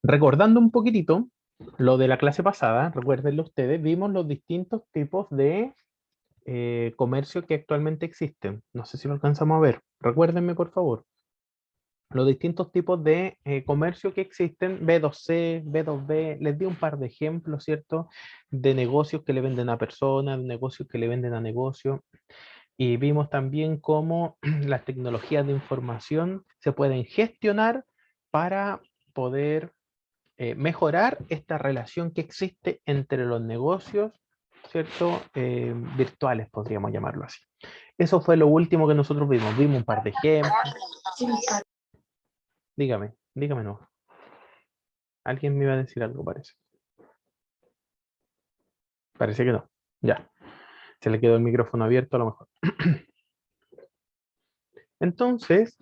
Recordando un poquitito lo de la clase pasada, recuérdenlo ustedes, vimos los distintos tipos de comercio que actualmente existen. No sé si lo alcanzamos a ver. Recuérdenme, por favor, los distintos tipos de comercio que existen, B2C, B2B. Les di un par de ejemplos, ¿cierto? De negocios que le venden a personas, negocios que le venden a negocios. Y vimos también cómo las tecnologías de información se pueden gestionar para poder mejorar esta relación que existe entre los negocios, ¿cierto? Virtuales, podríamos llamarlo así. Eso fue lo último que nosotros vimos. Vimos un par de ejemplos. Dígame no. Alguien me iba a decir algo, parece. Parece que no. Ya. Se le quedó el micrófono abierto a lo mejor. Entonces,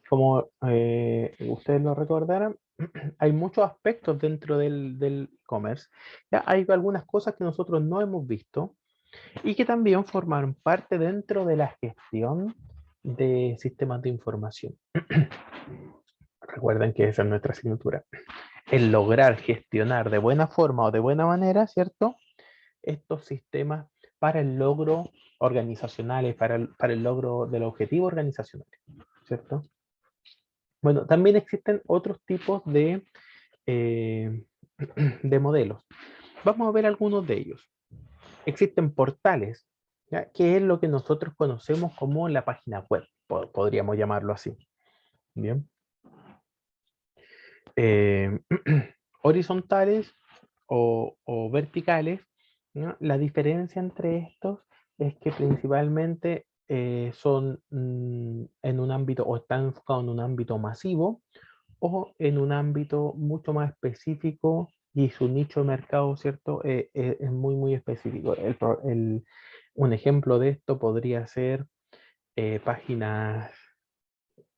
como ustedes lo recordarán, hay muchos aspectos dentro del e-commerce. Ya hay algunas cosas que nosotros no hemos visto y que también forman parte dentro de la gestión de sistemas de información. Recuerden que esa es nuestra asignatura. El lograr gestionar de buena forma o de buena manera, ¿cierto? Estos sistemas para el logro organizacional y para el logro del objetivo organizacional, ¿cierto? Bueno, también existen otros tipos eh, de modelos. Vamos a ver algunos de ellos. Existen portales, ¿ya? Que es lo que nosotros conocemos como la página web, podríamos llamarlo así. Bien. Eh, horizontales o verticales, ¿no? La diferencia entre estos es que principalmente son en un ámbito o están enfocados en un ámbito masivo o en un ámbito mucho más específico y su nicho de mercado, ¿cierto? Es muy, muy específico. Un ejemplo de esto podría ser páginas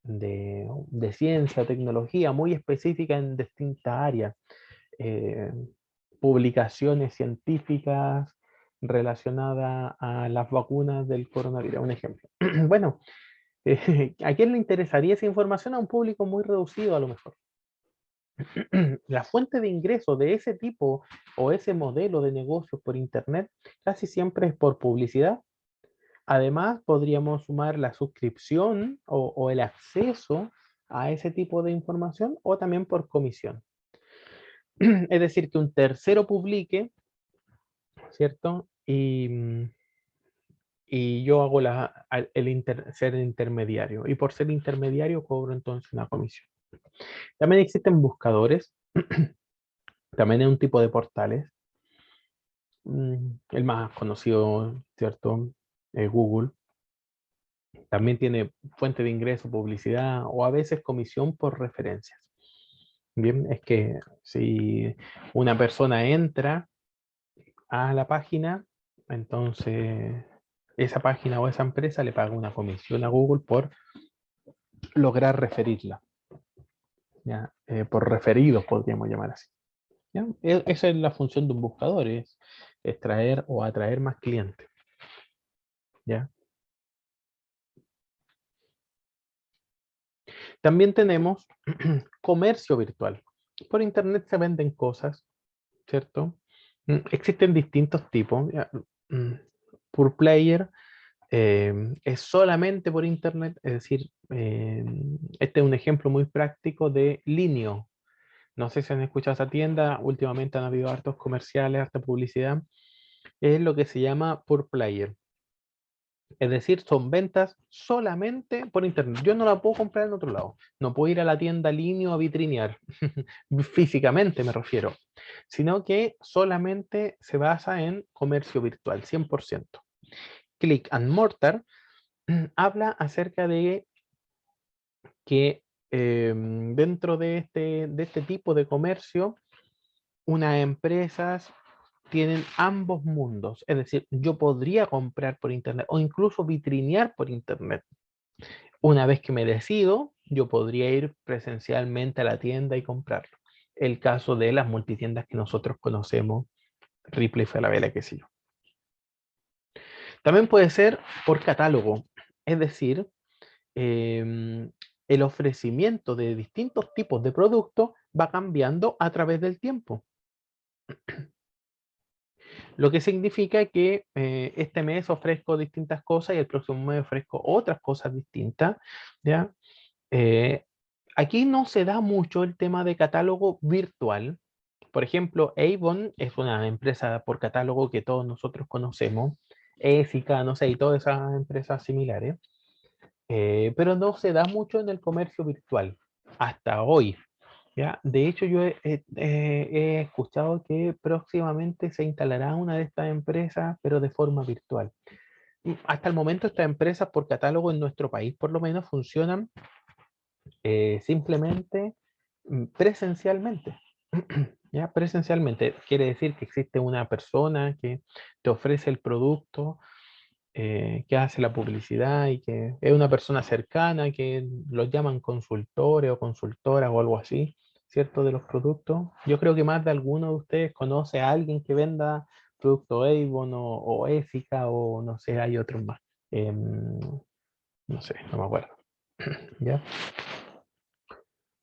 de ciencia, tecnología, muy específicas en distintas áreas. eh, Publicaciones científicas relacionadas a las vacunas del coronavirus, un ejemplo. Bueno, ¿a quién le interesaría esa información? A un público muy reducido a lo mejor. La fuente de ingreso de ese tipo o ese modelo de negocio por Internet casi siempre es por publicidad. Además, podríamos sumar la suscripción o el acceso a ese tipo de información o también por comisión. Es decir, que un tercero publique, ¿cierto? Y yo hago ser intermediario. Y por ser intermediario cobro entonces una comisión. También existen buscadores, también es un tipo de portales. El más conocido, ¿cierto? Google. También tiene fuente de ingreso, publicidad o a veces comisión por referencias. Bien, es que si una persona entra a la página, entonces esa página o esa empresa le paga una comisión a Google por lograr referirla, ¿ya? Por referidos podríamos llamar así, ¿ya? Esa es la función de un buscador, es extraer o atraer más clientes, ¿ya? También tenemos comercio virtual. Por internet se venden cosas, ¿cierto? Existen distintos tipos. ¿Ya? Pure Player es solamente por internet, es decir, este es un ejemplo muy práctico de Linio. No sé si han escuchado esa tienda, últimamente han habido hartos comerciales, harta publicidad. Es lo que se llama Pure Player. Es decir, son ventas solamente por internet. Yo no la puedo comprar en otro lado. No puedo ir a la tienda Linio a vitrinear, físicamente me refiero, sino que solamente se basa en comercio virtual, 100%. Click and Mortar habla acerca de que dentro de este tipo de comercio, unas empresas tienen ambos mundos. Es decir, yo podría comprar por internet o incluso vitrinear por internet. Una vez que me decido, yo podría ir presencialmente a la tienda y comprarlo. El caso de las multitiendas que nosotros conocemos, Ripley, Falabella, qué sé yo. También puede ser por catálogo, es decir, el ofrecimiento de distintos tipos de productos va cambiando a través del tiempo. Lo que significa que este mes ofrezco distintas cosas y el próximo mes ofrezco otras cosas distintas, ¿ya? Eh, Aquí no se da mucho el tema de catálogo virtual. Por ejemplo, Avon es una empresa por catálogo que todos nosotros conocemos, Ésica, no sé, y todas esas empresas similares, pero no se da mucho en el comercio virtual hasta hoy. ¿Ya? De hecho, yo he escuchado que próximamente se instalará una de estas empresas, pero de forma virtual. Hasta el momento estas empresas por catálogo en nuestro país por lo menos funcionan simplemente presencialmente. ¿Ya? Presencialmente quiere decir que existe una persona que te ofrece el producto, que hace la publicidad y que es una persona cercana, que los llaman consultores o consultoras o algo así, ¿cierto? De los productos. Yo creo que más de alguno de ustedes conoce a alguien que venda producto Avon o Ésica o no sé, hay otros más. No sé, no me acuerdo. ¿Ya?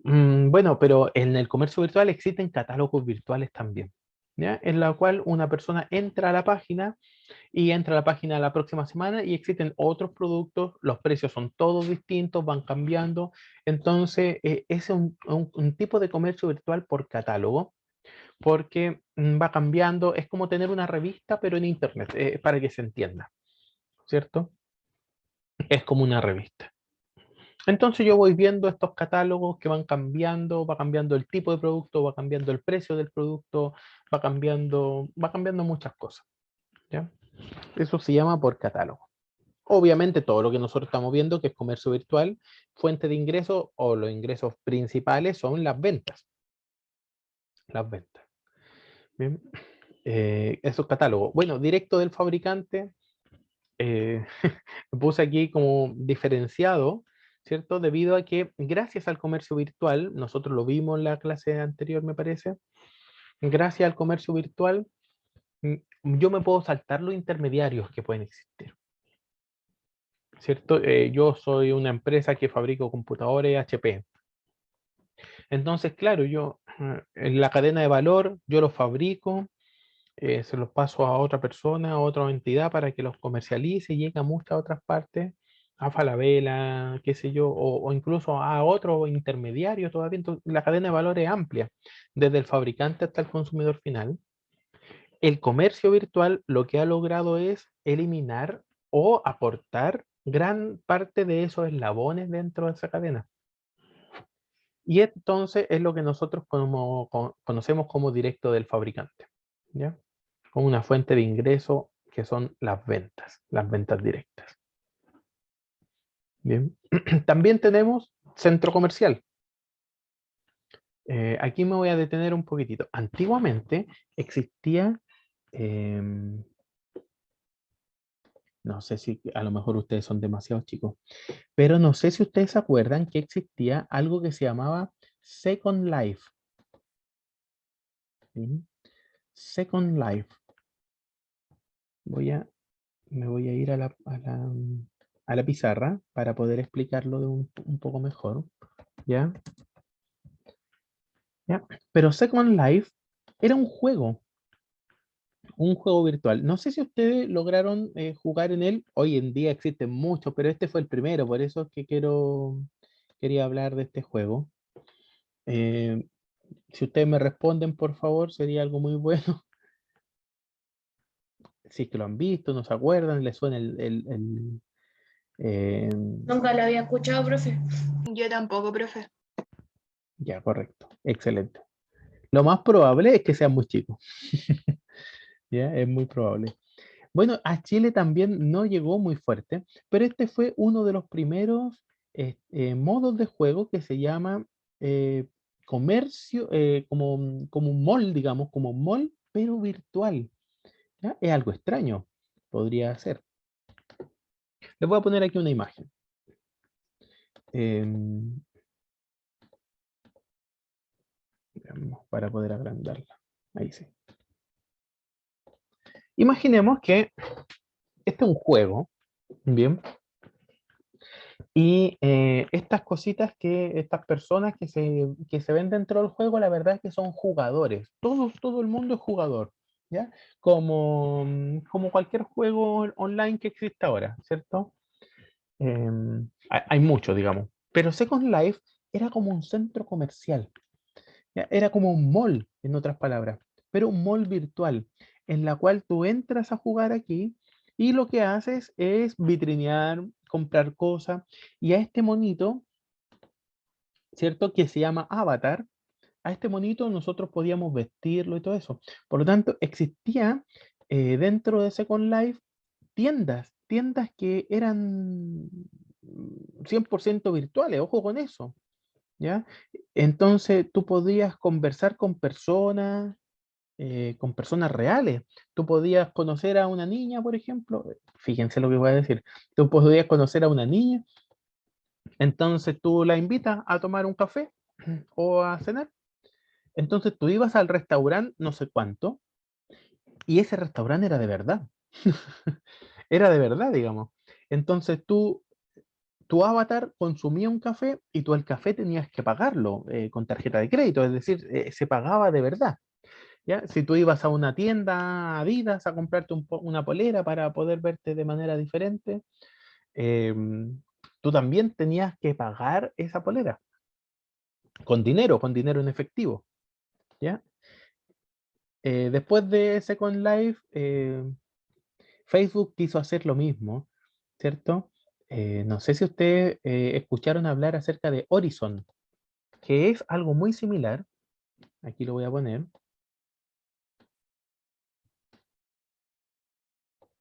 Bueno, pero en el comercio virtual existen catálogos virtuales también, ¿ya? En la cual una persona entra a la página y entra a la página la próxima semana y existen otros productos, los precios son todos distintos, van cambiando. Entonces, es un tipo de comercio virtual por catálogo, porque va cambiando, es como tener una revista, pero en Internet, para que se entienda, ¿cierto? Es como una revista. Entonces yo voy viendo estos catálogos que van cambiando, va cambiando el tipo de producto, va cambiando el precio del producto, va cambiando muchas cosas, ¿ya? Eso se llama por catálogo. Obviamente todo lo que nosotros estamos viendo, que es comercio virtual, fuente de ingresos o los ingresos principales son las ventas. Las ventas. Bien. Esos catálogos. Bueno, directo del fabricante, eh, lo puse aquí como diferenciado, ¿cierto? Debido a que gracias al comercio virtual, nosotros lo vimos en la clase anterior, me parece, gracias al comercio virtual, mm, yo me puedo saltar los intermediarios que pueden existir, ¿cierto? Yo soy una empresa que fabrico computadores HP. Entonces, claro, yo en la cadena de valor, yo los fabrico, se los paso a otra persona, a otra entidad para que los comercialice y llegue a muchas otras partes, a Falabella, qué sé yo, o incluso a otro intermediario todavía. Entonces, la cadena de valor es amplia, desde el fabricante hasta el consumidor final. El comercio virtual lo que ha logrado es eliminar o aportar gran parte de esos eslabones dentro de esa cadena. Y entonces es lo que nosotros conocemos como directo del fabricante, ¿ya? Como una fuente de ingreso que son las ventas directas. Bien. También tenemos centro comercial. Aquí me voy a detener un poquitito. Antiguamente existía, em, no sé si a lo mejor ustedes son demasiado chicos, pero no sé si ustedes se acuerdan que existía algo que se llamaba Second Life. ¿Sí? Second Life. Me voy a ir a la pizarra para poder explicarlo un poco mejor. ¿Ya? ¿Ya? Pero Second Life era un juego virtual. No sé si ustedes lograron jugar en él. Hoy en día existen muchos, pero este fue el primero, por eso es que quería hablar de este juego. Eh, si ustedes me responden, por favor, sería algo muy bueno. Si es que lo han visto, no se acuerdan, les suena eh, Nunca lo había escuchado, profe. Yo tampoco, profe. ya, correcto. Excelente. Lo más probable es que sean muy chicos. Ya, es muy probable. Bueno, a Chile también no llegó muy fuerte, pero este fue uno de los primeros modos de juego que se llama eh, comercio, como un mall, digamos, como un mall, pero virtual. ¿Ya? Es algo extraño, podría ser. Les voy a poner aquí una imagen. em, Veamos, para poder agrandarla. Ahí sí. Imaginemos que este es un juego, bien, Y estas cositas estas personas que se ven dentro del juego, la verdad es que son jugadores. Todo el mundo es jugador, ¿ya? Como cualquier juego online que existe ahora, ¿cierto? Hay muchos, digamos. Pero Second Life era como un centro comercial, ¿ya? Era como un mall, en otras palabras, pero un mall virtual, en la cual tú entras a jugar aquí y lo que haces es vitrinear, comprar cosas, y a este monito, ¿cierto? Que se llama Avatar, a este monito nosotros podíamos vestirlo y todo eso. Por lo tanto, existía dentro de Second Life tiendas que eran 100% virtuales, ojo con eso, ¿ya? Entonces tú podías conversar con personas reales. Tú podías conocer a una niña, por ejemplo, fíjense lo que voy a decir, tú podías conocer a una niña, entonces tú la invitas a tomar un café o a cenar. Entonces tú ibas al restaurante no sé cuánto y ese restaurante era de verdad. Era de verdad, digamos. Entonces tu avatar consumía un café y tú el café tenías que pagarlo con tarjeta de crédito, es decir, se pagaba de verdad. ¿Ya? Si tú ibas a una tienda Adidas a comprarte una polera para poder verte de manera diferente, tú también tenías que pagar esa polera con dinero en efectivo. ¿Ya? Después de Second Life, Facebook quiso hacer lo mismo, ¿cierto? No sé si ustedes escucharon hablar acerca de Horizon, que es algo muy similar. Aquí lo voy a poner.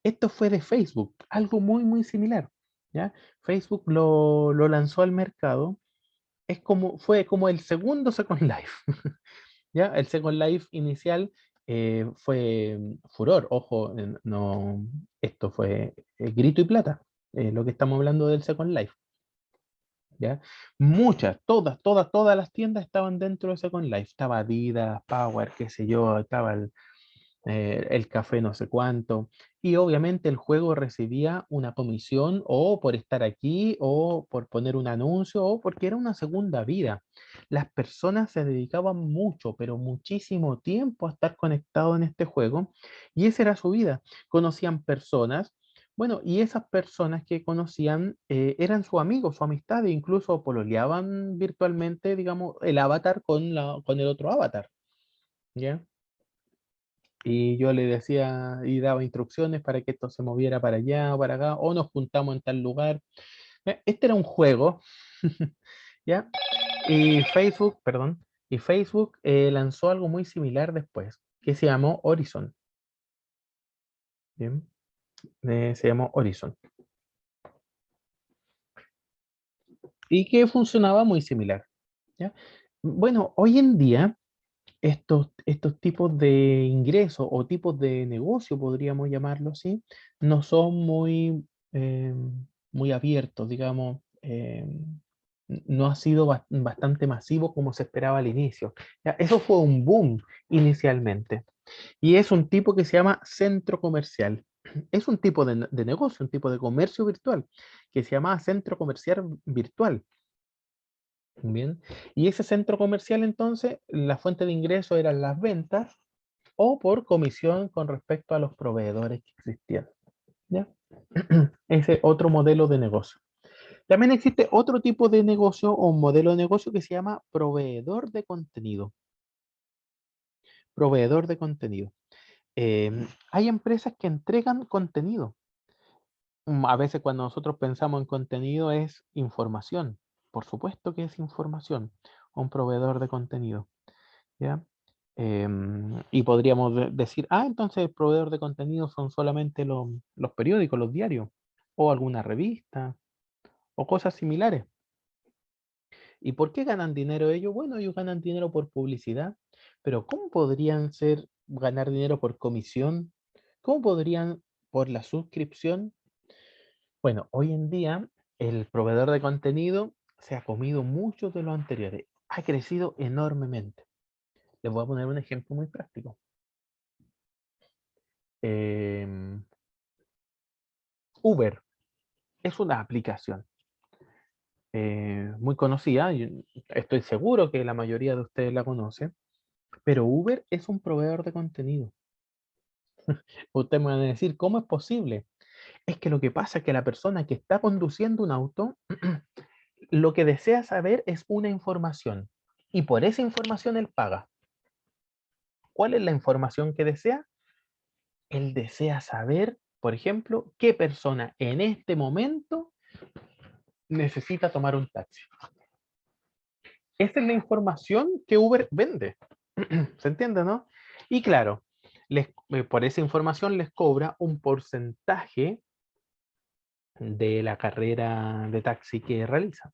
Esto fue de Facebook, algo muy similar, ¿ya? Facebook lo lanzó al mercado. Fue como el segundo Second Life, ¿ya? El Second Life inicial fue furor, ojo, no, esto fue grito y plata, lo que estamos hablando del Second Life, ¿ya? Muchas, todas las tiendas estaban dentro de Second Life. Estaba Adidas, Power, qué sé yo, estaba el café no sé cuánto. Y obviamente el juego recibía una comisión o por estar aquí o por poner un anuncio o porque era una segunda vida. Las personas se dedicaban mucho, pero muchísimo tiempo a estar conectados en este juego y esa era su vida. Conocían personas. Bueno, y esas personas que conocían eran su amigo, su amistad, e incluso pololeaban virtualmente, digamos, el avatar con el otro avatar, ¿ya? Y yo le decía y daba instrucciones para que esto se moviera para allá o para acá, o nos juntamos en tal lugar. Este era un juego, ¿ya? Y Facebook, perdón, y Facebook lanzó algo muy similar después, que se llamó Horizon. ¿Bien? Se llamó Horizon. Y que funcionaba muy similar, ¿ya? Bueno, hoy en día estos tipos de ingresos o tipos de negocio, podríamos llamarlo así, no son muy abiertos, digamos, no ha sido bastante masivo como se esperaba al inicio. Ya, eso fue un boom inicialmente. Y es un tipo que se llama centro comercial. Es un tipo de negocio, un tipo de comercio virtual, que se llama centro comercial virtual. Bien. Y ese centro comercial entonces, la fuente de ingreso eran las ventas o por comisión con respecto a los proveedores que existían. ¿Ya? Ese otro modelo de negocio. También existe otro tipo de negocio o un modelo de negocio que se llama proveedor de contenido. Proveedor de contenido. Hay empresas que entregan contenido. A veces cuando nosotros pensamos en contenido es información. Por supuesto que es información. Un proveedor de contenido. ¿Ya? Y podríamos decir, entonces el proveedor de contenido son solamente los periódicos, los diarios, o alguna revista, o cosas similares. ¿Y por qué ganan dinero ellos? Bueno, ellos ganan dinero por publicidad, pero ¿cómo podrían ganar dinero por comisión? ¿Cómo podrían por la suscripción? Bueno, hoy en día el proveedor de contenido se ha comido mucho de lo anteriores, ha crecido enormemente. Les voy a poner un ejemplo muy práctico. Uber es una aplicación, muy conocida, estoy seguro que la mayoría de ustedes la conocen, pero Uber es un proveedor de contenido. Ustedes me van a decir, ¿cómo es posible? Es que lo que pasa es que la persona que está conduciendo un auto, lo que desea saber es una información, y por esa información él paga. ¿Cuál es la información que desea? Él desea saber, por ejemplo, qué persona en este momento necesita tomar un taxi. Esa es la información que Uber vende. ¿Se entiende, no? Y claro, por esa información les cobra un porcentaje de la carrera de taxi que realizan.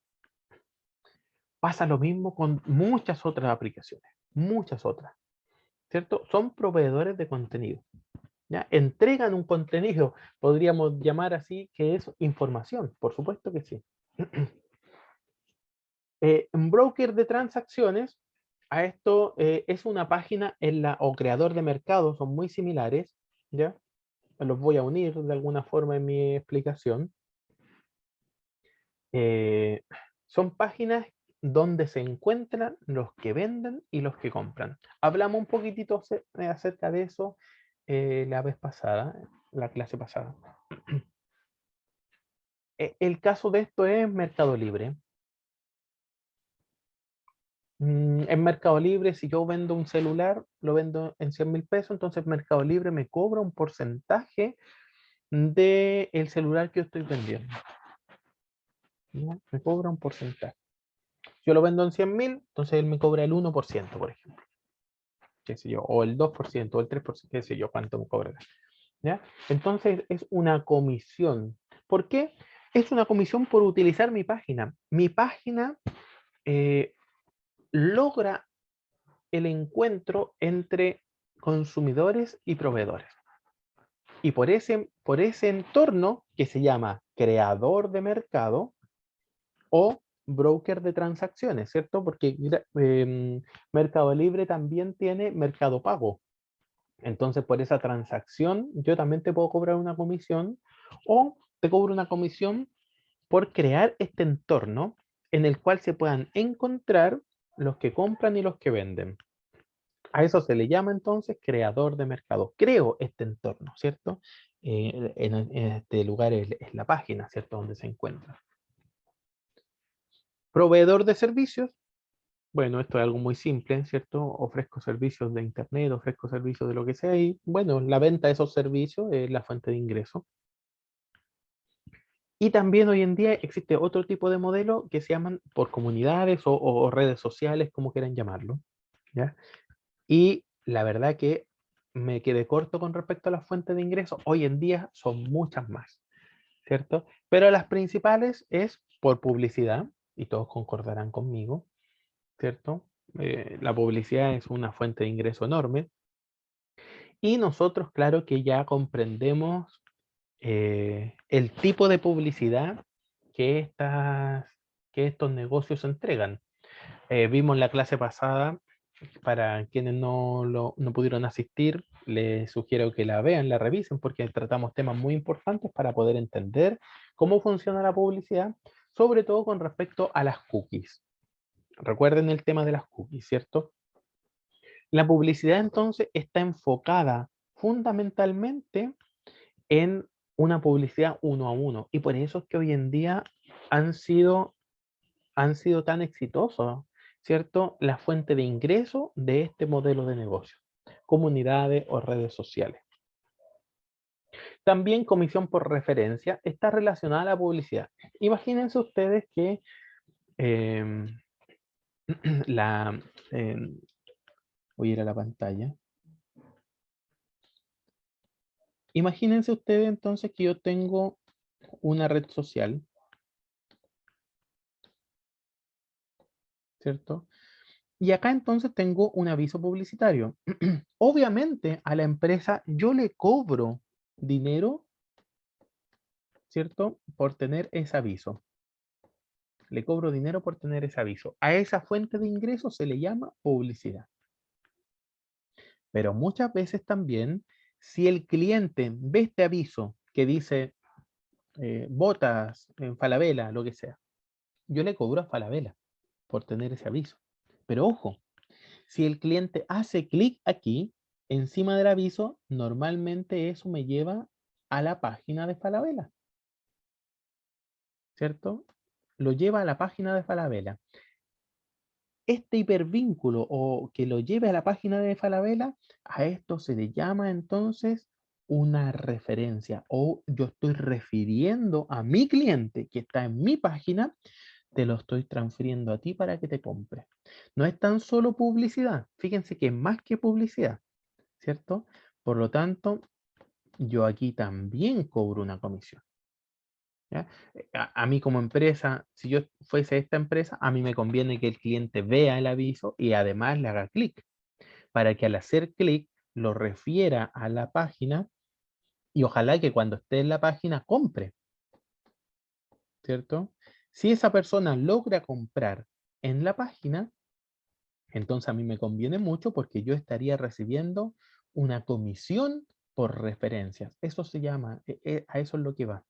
Pasa lo mismo con muchas otras aplicaciones, muchas otras, ¿cierto? Son proveedores de contenido, ¿ya? Entregan un contenido, podríamos llamar así, que es información, por supuesto que sí. Un broker de transacciones, a esto es una página o creador de mercado, son muy similares, ¿ya? Los voy a unir de alguna forma en mi explicación. Eh, Son páginas donde se encuentran los que venden y los que compran. Hablamos un poquitito acerca de eso la vez pasada, la clase pasada. El caso de esto es Mercado Libre. En Mercado Libre, si yo vendo un celular, lo vendo en 100.000 pesos, entonces Mercado Libre me cobra un porcentaje del celular que yo estoy vendiendo. ¿Ya? Me cobra un porcentaje. Yo lo vendo en 100.000, entonces él me cobra el 1%, por ejemplo. Qué sé yo, o el 2%, o el 3%, qué sé yo, cuánto me cobra. ¿Ya? Entonces es una comisión. ¿Por qué? Es una comisión por utilizar mi página. Mi página eh, logra el encuentro entre consumidores y proveedores. Y por ese entorno que se llama creador de mercado o broker de transacciones, ¿cierto? Porque Mercado Libre también tiene Mercado Pago. Entonces, por esa transacción, yo también te puedo cobrar una comisión o te cobro una comisión por crear este entorno en el cual se puedan encontrar los que compran y los que venden. A eso se le llama entonces creador de mercado. Creo este entorno, ¿cierto? En este lugar es la página, ¿cierto? Donde se encuentra. Proveedor de servicios. Bueno, esto es algo muy simple, ¿cierto? Ofrezco servicios de internet, ofrezco servicios de lo que sea y, bueno, la venta de esos servicios es la fuente de ingreso. Y también hoy en día existe otro tipo de modelo que se llaman por comunidades o redes sociales, como quieran llamarlo, ¿ya? Y la verdad que me quedé corto con respecto a las fuentes de ingreso. Hoy en día son muchas más, ¿cierto? Pero las principales es por publicidad, y todos concordarán conmigo, ¿cierto? La publicidad es una fuente de ingreso enorme. Y nosotros, claro que ya comprendemos el tipo de publicidad que, que estos negocios entregan. Vimos la clase pasada, para quienes no pudieron asistir, les sugiero que la vean, la revisen, porque tratamos temas muy importantes para poder entender cómo funciona la publicidad, sobre todo con respecto a las cookies. Recuerden el tema de las cookies, ¿cierto? La publicidad entonces está enfocada fundamentalmente en una publicidad uno a uno, y por eso es que hoy en día han sido, han sido tan exitosos, ¿cierto? La fuente de ingreso de este modelo de negocio, comunidades o redes sociales. También comisión por referencia está relacionada a la publicidad. Imagínense ustedes que eh, la... eh, voy a ir a la pantalla. Imagínense ustedes entonces que yo tengo una red social, ¿cierto? Y acá entonces tengo un aviso publicitario. Obviamente a la empresa yo le cobro dinero, ¿cierto? Por tener ese aviso. Le cobro dinero por tener ese aviso. A esa fuente de ingresos se le llama publicidad. Pero muchas veces también, si el cliente ve este aviso que dice botas en Falabella, lo que sea, yo le cobro a Falabella por tener ese aviso. Pero ojo, si el cliente hace clic aquí, encima del aviso, normalmente eso me lleva a la página de Falabella, ¿cierto? Lo lleva a la página de Falabella. Este hipervínculo o que lo lleve a la página de Falabella, a esto se le llama entonces una referencia, o yo estoy refiriendo a mi cliente que está en mi página, te lo estoy transfiriendo a ti para que te compre. No es tan solo publicidad, fíjense que es más que publicidad, ¿cierto? Por lo tanto, yo aquí también cobro una comisión. ¿Ya? A mí como empresa, si yo fuese esta empresa, a mí me conviene que el cliente vea el aviso y además le haga clic, para que al hacer clic lo refiera a la página y ojalá que cuando esté en la página compre, ¿cierto? Si esa persona logra comprar en la página, entonces a mí me conviene mucho porque yo estaría recibiendo una comisión por referencias. Eso se llama, a eso es lo que va.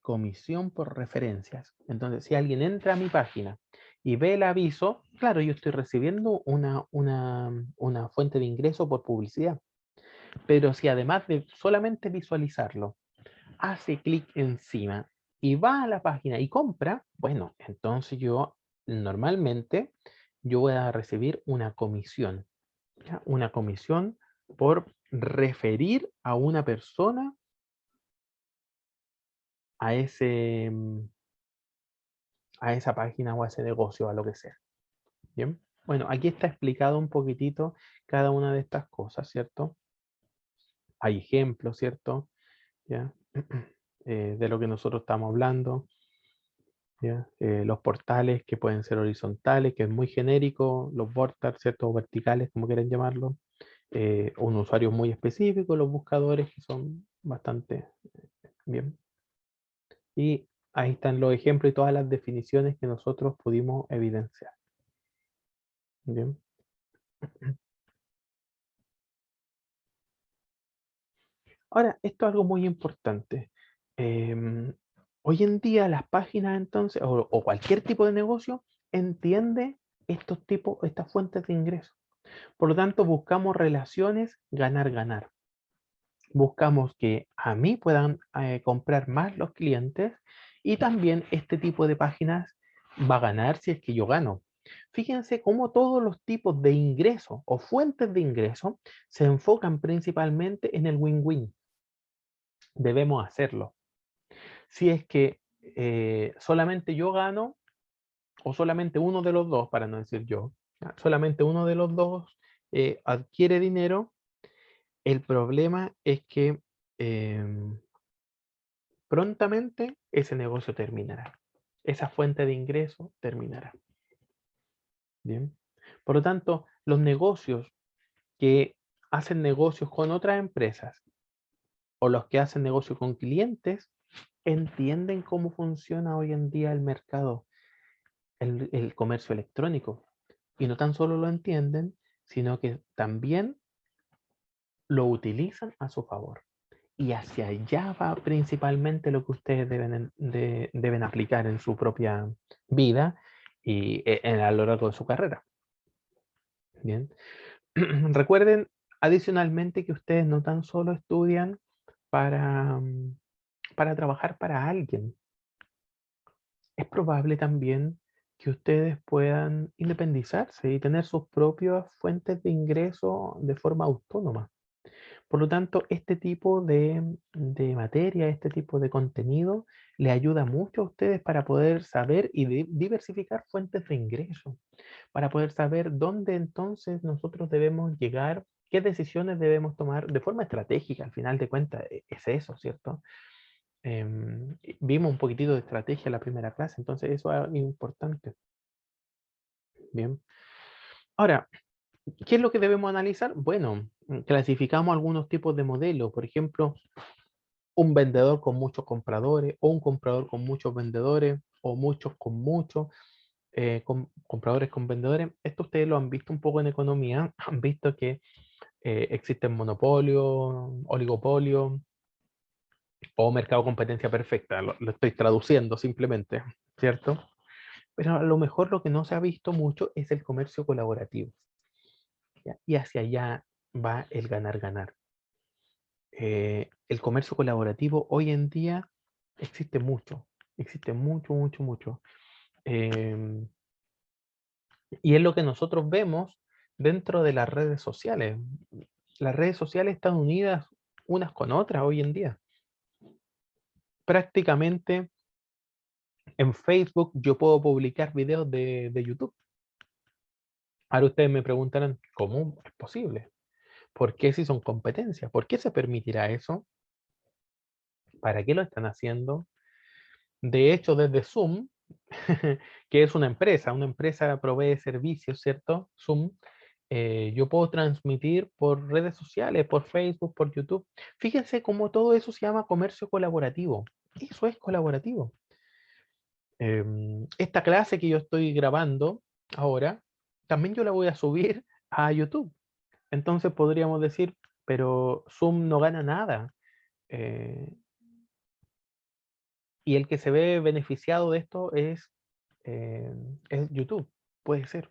Comisión por referencias. Entonces, si alguien entra a mi página y ve el aviso, claro, yo estoy recibiendo una fuente de ingreso por publicidad. Pero si además de solamente visualizarlo, hace clic encima y va a la página y compra, bueno, entonces yo normalmente yo voy a recibir una comisión, ¿ya? Una comisión por referir a una persona a ese, a esa página o a ese negocio, a lo que sea. Bien. Bueno, aquí está explicado un poquitito cada una de estas cosas, ¿cierto? Hay ejemplos, ¿cierto? ¿Ya? De lo que nosotros estamos hablando. ¿Ya? Los portales que pueden ser horizontales, que es muy genérico, los portales, ¿cierto? O verticales, como quieran llamarlo. Un usuario muy específico, los buscadores que son bastante bien. Y ahí están los ejemplos y todas las definiciones que nosotros pudimos evidenciar. Bien. Ahora, esto es algo muy importante. Em, Hoy en día las páginas entonces, o cualquier tipo de negocio, entiende estos tipos, estas fuentes de ingresos. Por lo tanto, buscamos relaciones ganar-ganar. Buscamos que a mí puedan comprar más los clientes y también este tipo de páginas va a ganar si es que yo gano. Fíjense cómo todos los tipos de ingresos o fuentes de ingreso se enfocan principalmente en el win-win. Debemos hacerlo. Si es que solamente yo gano o solamente uno de los dos, para no decir yo, solamente uno de los dos adquiere dinero, el problema es que prontamente ese negocio terminará. Esa fuente de ingreso terminará. Bien. Por lo tanto, los negocios que hacen negocios con otras empresas o los que hacen negocio con clientes entienden cómo funciona hoy en día el mercado, el comercio electrónico. Y no tan solo lo entienden, sino que también lo utilizan a su favor. Y hacia allá va principalmente lo que ustedes deben aplicar en su propia vida y a lo largo de su carrera. Bien. Recuerden adicionalmente que ustedes no tan solo estudian para, para trabajar para alguien. Es probable también que ustedes puedan independizarse y tener sus propias fuentes de ingreso de forma autónoma. Por lo tanto, este tipo de materia, este tipo de contenido, le ayuda mucho a ustedes para poder saber y diversificar fuentes de ingreso, para poder saber dónde entonces nosotros debemos llegar, qué decisiones debemos tomar de forma estratégica. Al final de cuentas, es eso, ¿cierto? Vimos un poquitito de estrategia en la primera clase, entonces eso es importante. Bien. Ahora, ¿qué es lo que debemos analizar? Bueno, clasificamos algunos tipos de modelos, por ejemplo, un vendedor con muchos compradores o un comprador con muchos vendedores o muchos con muchos compradores con vendedores. Esto ustedes lo han visto un poco en economía, han visto que existen monopolio, oligopolio o mercado competencia perfecta. Lo estoy traduciendo simplemente, ¿cierto? Pero a lo mejor lo que no se ha visto mucho es el comercio colaborativo, ¿ya? Y hacia allá va el ganar-ganar. El comercio colaborativo hoy en día existe mucho, mucho. Em, y es lo que nosotros vemos dentro de las redes sociales. Las redes sociales están unidas unas con otras hoy en día. Prácticamente en Facebook yo puedo publicar videos de YouTube. Ahora ustedes me preguntarán, ¿cómo es posible? ¿Por qué si son competencias? ¿Por qué se permitirá eso? ¿Para qué lo están haciendo? De hecho, desde Zoom, que es una empresa provee servicios, ¿cierto? Zoom, yo puedo transmitir por redes sociales, por Facebook, por YouTube. Fíjense cómo todo eso se llama comercio colaborativo. Eso es colaborativo. Esta clase que yo estoy grabando ahora, también yo la voy a subir a YouTube. Entonces podríamos decir, pero Zoom no gana nada. eh, y el que se ve beneficiado de esto es YouTube. Puede ser.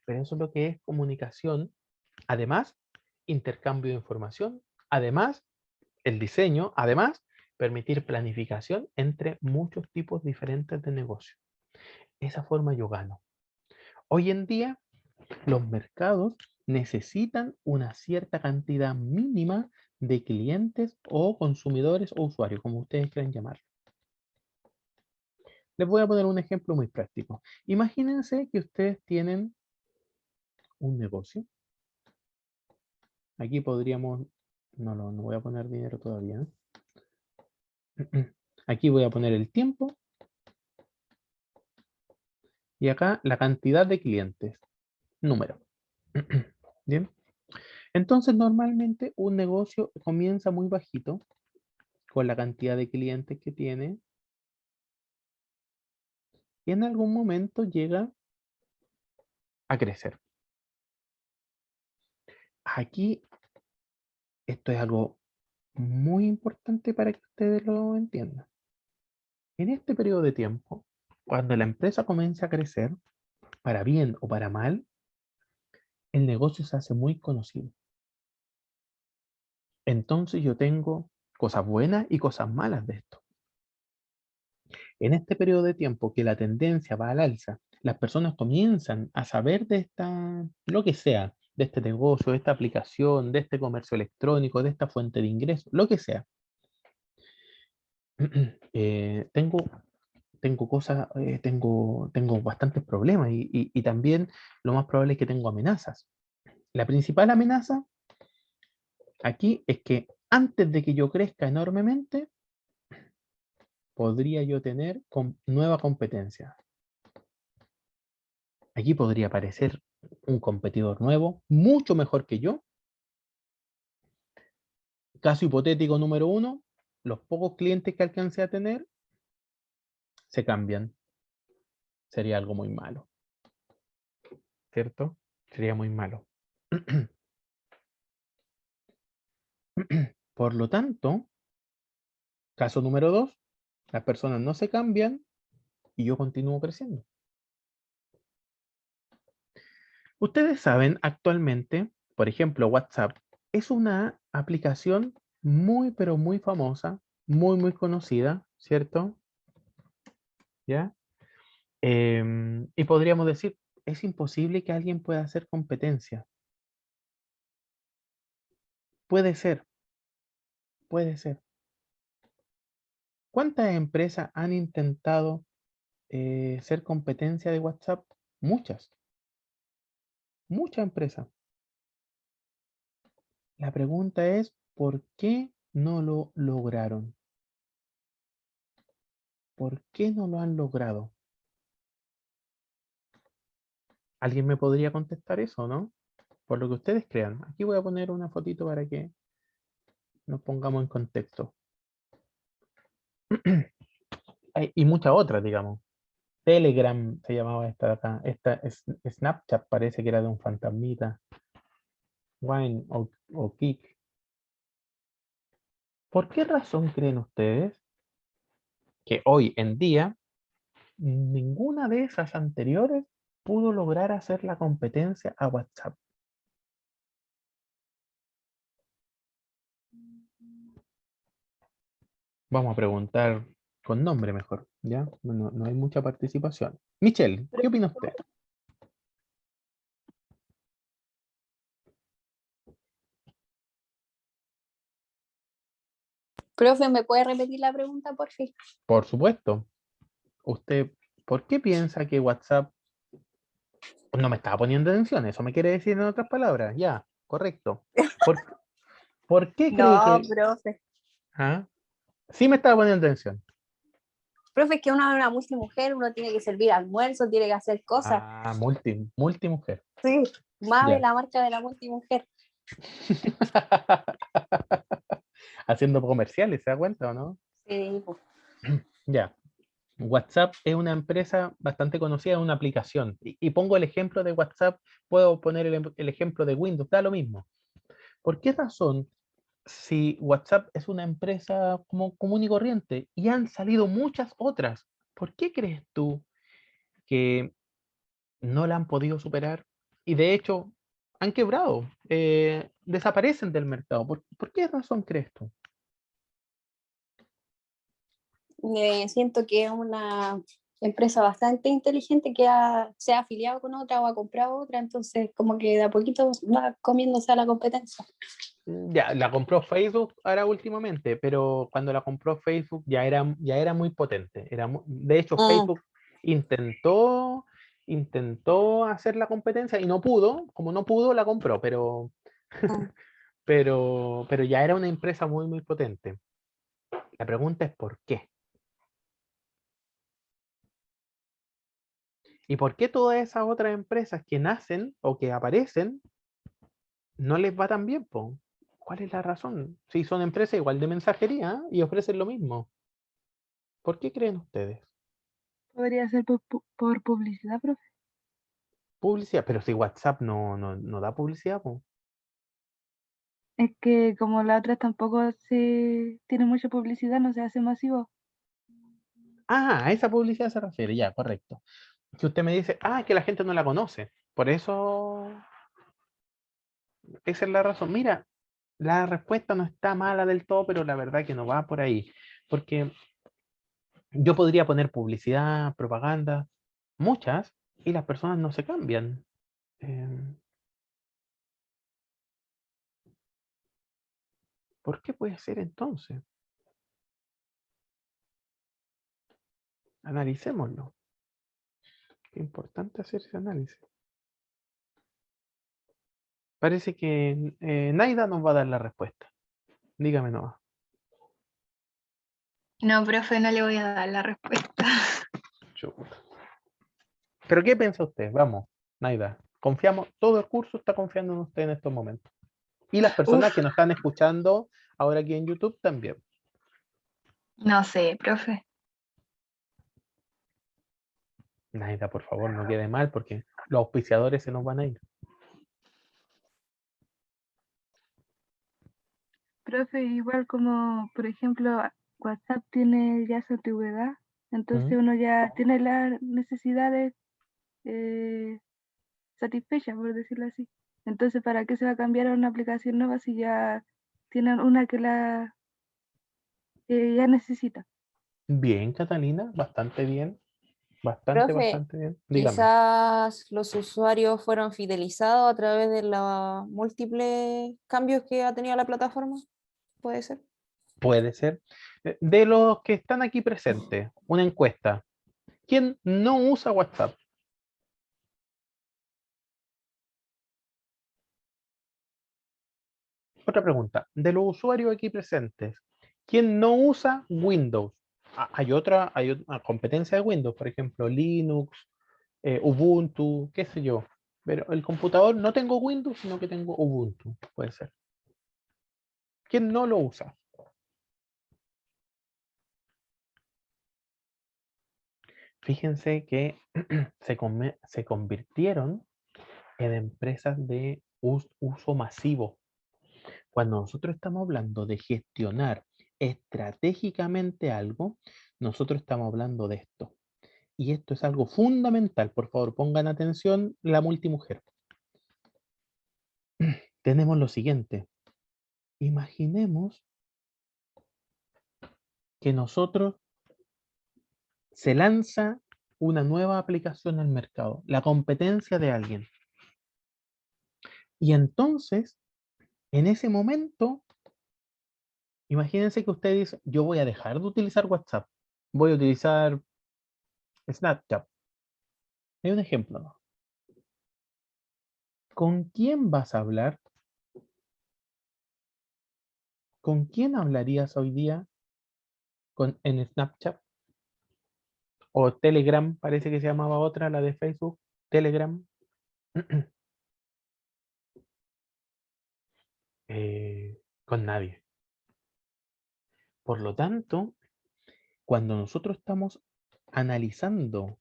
Pero eso es lo que es comunicación. Además, intercambio de información. Además, el diseño. Además, permitir planificación entre muchos tipos diferentes de negocio. Esa forma yo gano. Hoy en día, los mercados necesitan una cierta cantidad mínima de clientes o consumidores o usuarios, como ustedes quieran llamarlo. Les voy a poner un ejemplo muy práctico. Imagínense que ustedes tienen un negocio. Aquí podríamos, no voy a poner dinero todavía. Aquí voy a poner el tiempo y acá la cantidad de clientes, número. Bien. Entonces, normalmente un negocio comienza muy bajito con la cantidad de clientes que tiene y en algún momento llega a crecer. Aquí esto es algo muy importante para que ustedes lo entiendan. En este periodo de tiempo, cuando la empresa comienza a crecer, para bien o para mal, el negocio se hace muy conocido. Entonces yo tengo cosas buenas y cosas malas de esto. En este periodo de tiempo que la tendencia va al alza, las personas comienzan a saber de lo que sea, de este negocio, de esta aplicación, de este comercio electrónico, de esta fuente de ingresos, lo que sea. Tengo cosas, tengo bastantes problemas y también lo más probable es que tengo amenazas. La principal amenaza aquí es que antes de que yo crezca enormemente, podría yo tener nueva competencia. Aquí podría aparecer un competidor nuevo, mucho mejor que yo. Caso hipotético número uno, los pocos clientes que alcancé a tener se cambian. Sería algo muy malo, ¿cierto? Sería muy malo. Por lo tanto, caso número dos, las personas no se cambian y yo continúo creciendo. Ustedes saben, actualmente, por ejemplo, WhatsApp es una aplicación muy, pero muy famosa, muy conocida, ¿cierto? ¿Ya? Y podríamos decir, es imposible que alguien pueda hacer competencia. Puede ser, puede ser. ¿Cuántas empresas han intentado ser competencia de WhatsApp? Muchas, muchas empresas. La pregunta es, ¿por qué no lo lograron? ¿Por qué no lo han logrado? ¿Alguien me podría contestar eso, no? Por lo que ustedes crean. Aquí voy a poner una fotito para que nos pongamos en contexto. Y muchas otras, digamos. Telegram se llamaba esta de acá. Esta Snapchat parece que era de un fantasmita. Wine o Kik. ¿Por qué razón creen ustedes que hoy en día ninguna de esas anteriores pudo lograr hacer la competencia a WhatsApp. Vamos a preguntar con nombre mejor, ¿ya? No hay mucha participación. Michelle, ¿qué opina usted? Profe, ¿me puede repetir la pregunta, por fin? Por supuesto. ¿Usted por qué piensa que WhatsApp no me estaba poniendo atención? Eso me quiere decir en otras palabras. Ya, correcto. ¿Por, por qué cree No, que... profe. ¿Ah? Sí me estaba poniendo atención. Profe, es que uno es una multimujer, uno tiene que servir almuerzo, tiene que hacer cosas. Ah, multimujer. Sí, Mave, Ya. la marca de la multimujer. Haciendo comerciales, ¿se da cuenta o no? Sí, pues. Ya. WhatsApp es una empresa bastante conocida, es una aplicación. Y pongo el ejemplo de WhatsApp, puedo poner el ejemplo de Windows, da lo mismo. ¿Por qué razón, si WhatsApp es una empresa como común y corriente y han salido muchas otras, por qué crees tú que no la han podido superar? Y de hecho, han quebrado, desaparecen del mercado. ¿Por qué razón crees tú? Siento que es una empresa bastante inteligente que se ha afiliado con otra o ha comprado otra, entonces como que de a poquito va comiéndose a la competencia. Ya, la compró Facebook ahora últimamente, pero cuando la compró Facebook ya era muy potente. De hecho, Mm, Facebook intentó hacer la competencia y no pudo. Como no pudo, la compró, pero, mm. pero ya era una empresa muy, muy potente. La pregunta es ¿por qué? ¿Y por qué todas esas otras empresas que nacen o que aparecen no les va tan bien, po? ¿Cuál es la razón? Si son empresas igual de mensajería, ¿eh? Y ofrecen lo mismo. ¿Por qué creen ustedes? Podría ser por publicidad, profe. Publicidad, pero si WhatsApp no da publicidad, po. Es que como la otra tampoco se tiene mucha publicidad, no se hace masivo. Ah, a esa publicidad se refiere, ya, correcto. Que usted me dice, que la gente no la conoce. Por eso, esa es la razón. Mira, la respuesta no está mala del todo, pero la verdad que no va por ahí. Porque yo podría poner publicidad, propaganda, muchas, y las personas no se cambian. Em, ¿Por qué puede ser entonces? Analicémoslo. Qué importante hacer ese análisis. Parece que Naida nos va a dar la respuesta. Dígame nomás. No, profe, no le voy a dar la respuesta. Chuta. ¿Pero qué piensa usted? Vamos, Naida. Confiamos, todo el curso está confiando en usted en estos momentos. Y las personas Uf, que nos están escuchando ahora aquí en YouTube también. no sé, profe. Naida, por favor, no quede mal porque los auspiciadores se nos van a ir. Profe, igual como, por ejemplo, WhatsApp tiene ya su antigüedad, entonces ¿Mm? uno ya tiene las necesidades eh, satisfechas, por decirlo así. Entonces, ¿para qué se va a cambiar a una aplicación nueva si ya tienen una que ya necesita? Bien, Catalina, bastante bien. Bastante, Profe, bastante bien. Dígame. quizás los usuarios fueron fidelizados a través de los múltiples cambios que ha tenido la plataforma, ¿puede ser? Puede ser. De los que están aquí presentes, una encuesta. ¿Quién no usa WhatsApp? Otra pregunta. De los usuarios aquí presentes, ¿quién no usa Windows? Hay otra competencia de Windows, por ejemplo, Linux, Ubuntu, qué sé yo. Pero el computador no tengo Windows, sino que tengo Ubuntu, puede ser. ¿Quién no lo usa? Fíjense que se convirtieron en empresas de uso masivo. Cuando nosotros estamos hablando de gestionar estratégicamente algo, nosotros estamos hablando de esto. y esto es algo fundamental, por favor, pongan atención la multimujer. Tenemos lo siguiente. Imaginemos que nosotros se lanza una nueva aplicación al mercado, la competencia de alguien. Y entonces, en ese momento, imagínense que usted dice, yo voy a dejar de utilizar WhatsApp, voy a utilizar Snapchat. Hay un ejemplo, ¿no? ¿Con quién vas a hablar? ¿Con quién hablarías hoy día en Snapchat? O Telegram, parece que se llamaba otra, la de Facebook, Telegram. Con nadie. Por lo tanto, cuando nosotros estamos analizando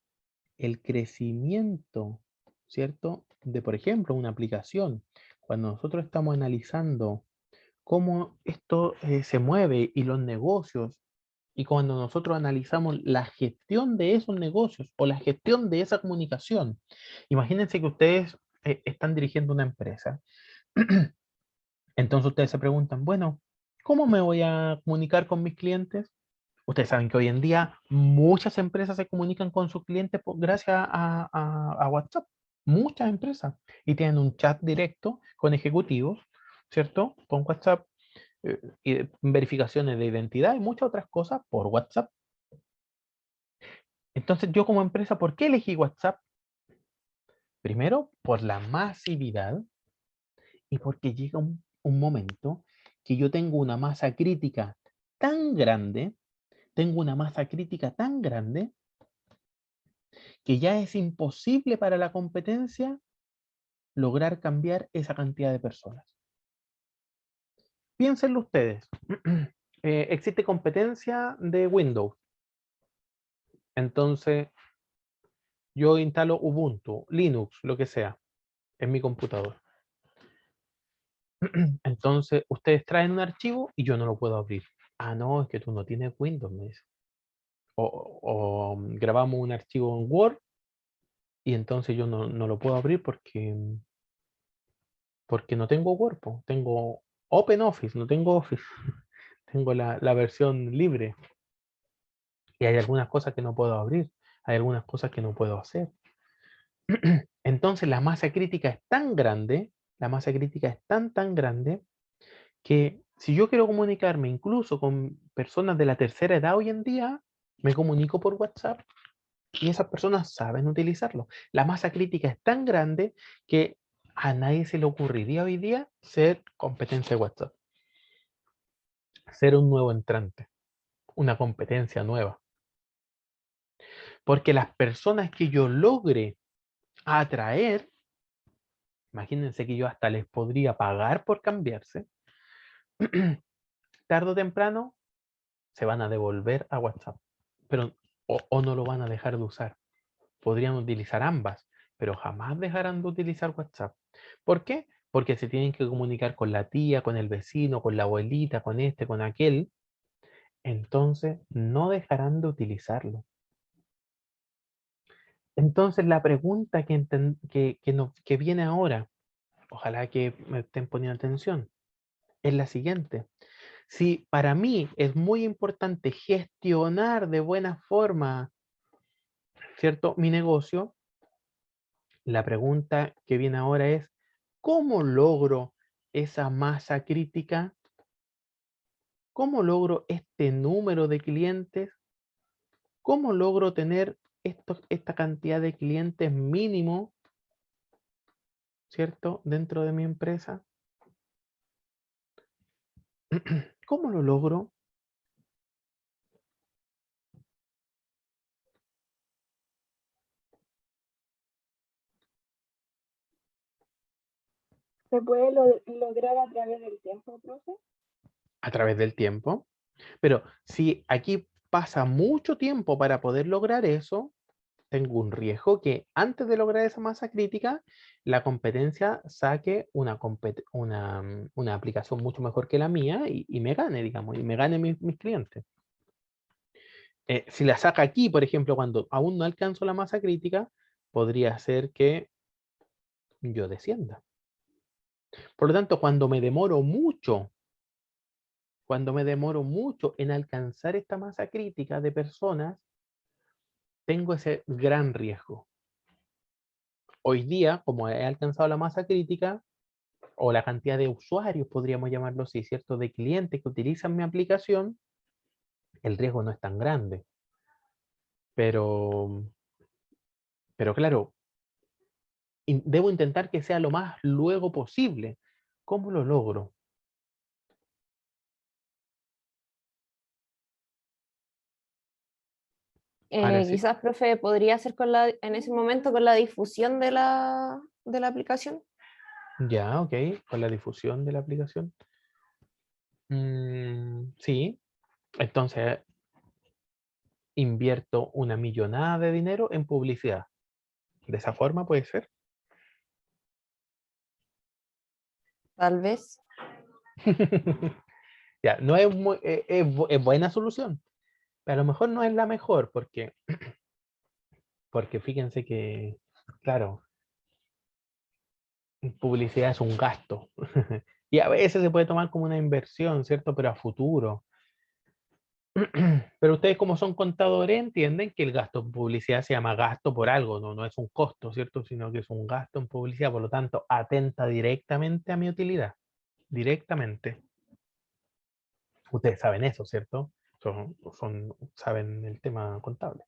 el crecimiento, ¿cierto? De, por ejemplo, una aplicación, cuando nosotros estamos analizando cómo esto se mueve y los negocios, y cuando nosotros analizamos la gestión de esos negocios o la gestión de esa comunicación, imagínense que ustedes están dirigiendo una empresa. Entonces ustedes se preguntan, bueno, ¿cómo me voy a comunicar con mis clientes? Ustedes saben que hoy en día muchas empresas se comunican con sus clientes gracias a WhatsApp. Muchas empresas. Y tienen un chat directo con ejecutivos, ¿cierto? Con WhatsApp, y verificaciones de identidad y muchas otras cosas por WhatsApp. Entonces yo como empresa, ¿por qué elegí WhatsApp? Primero, por la masividad y porque llega un momento que yo tengo una masa crítica tan grande, que ya es imposible para la competencia lograr cambiar esa cantidad de personas. Piénsenlo ustedes. Existe competencia de Windows. Entonces, yo instalo Ubuntu, Linux, lo que sea, en mi computador. Entonces, ustedes traen un archivo y yo no lo puedo abrir. Ah, no, es que tú no tienes Windows, me dice. O grabamos un archivo en Word y entonces yo no lo puedo abrir porque no tengo Word, tengo OpenOffice, no tengo Office. Tengo la versión libre. Y hay algunas cosas que no puedo abrir, hay algunas cosas que no puedo hacer. Entonces la masa crítica es tan grande, la masa crítica es tan grande, que si yo quiero comunicarme incluso con personas de la tercera edad hoy en día, me comunico por WhatsApp y esas personas saben utilizarlo. La masa crítica es tan grande que a nadie se le ocurriría hoy día ser competencia de WhatsApp, ser un nuevo entrante, una competencia nueva. Porque las personas que yo logre atraer, imagínense que yo hasta les podría pagar por cambiarse, tarde o temprano se van a devolver a WhatsApp, pero o no lo van a dejar de usar. Podrían utilizar ambas, pero jamás dejarán de utilizar WhatsApp. ¿Por qué? Porque se tienen que comunicar con la tía, con el vecino, con la abuelita, con este, con aquel. Entonces no dejarán de utilizarlo. Entonces la pregunta que viene ahora, ojalá que me estén poniendo atención, es la siguiente. Si para mí es muy importante gestionar de buena forma, ¿cierto?, mi negocio, la pregunta que viene ahora es, ¿cómo logro esa masa crítica? ¿Cómo logro este número de clientes? ¿Cómo logro tener esta cantidad de clientes mínimo, ¿cierto?, dentro de mi empresa? ¿Cómo lo logro? ¿Se puede lograr a través del tiempo, profe? A través del tiempo. Pero si aquí pasa mucho tiempo para poder lograr eso, tengo un riesgo que antes de lograr esa masa crítica, la competencia saque una aplicación mucho mejor que la mía y me gane, digamos, y me gane mis clientes. Si la saca aquí, por ejemplo, cuando aún no alcanzo la masa crítica, podría ser que yo descienda. Por lo tanto, cuando me demoro mucho en alcanzar esta masa crítica de personas, tengo ese gran riesgo. Hoy día, como he alcanzado la masa crítica, o la cantidad de usuarios, podríamos llamarlo así, ¿cierto? De clientes que utilizan mi aplicación, el riesgo no es tan grande. Pero claro, debo intentar que sea lo más luego posible. ¿Cómo lo logro? Ahora sí, Quizás, profe, podría ser en ese momento con la difusión de la aplicación. ya, ok, con la difusión de la aplicación. Sí, entonces invierto una millonada de dinero en publicidad. De esa forma puede ser. Tal vez. Ya, no es, es buena solución, pero a lo mejor no es la mejor, porque fíjense que, claro, publicidad es un gasto. Y a veces se puede tomar como una inversión, ¿cierto? Pero a futuro. Pero ustedes como son contadores entienden que el gasto en publicidad se llama gasto por algo, no es un costo, ¿cierto? Sino que es un gasto en publicidad, por lo tanto, atenta directamente a mi utilidad. Directamente. Ustedes saben eso, ¿cierto? Saben el tema contable.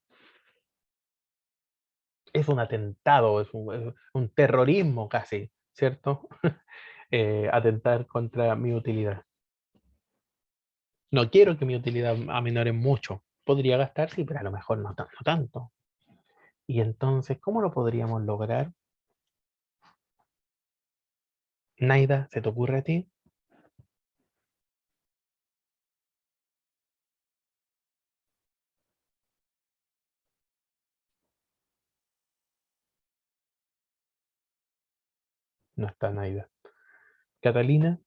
Es un atentado, es un terrorismo casi, ¿cierto? Atentar contra mi utilidad. No quiero que mi utilidad aminore mucho. Podría gastar, sí, pero a lo mejor no tanto. Y entonces, ¿cómo lo podríamos lograr? Naida, ¿se te ocurre a ti? No está Naida. Catalina,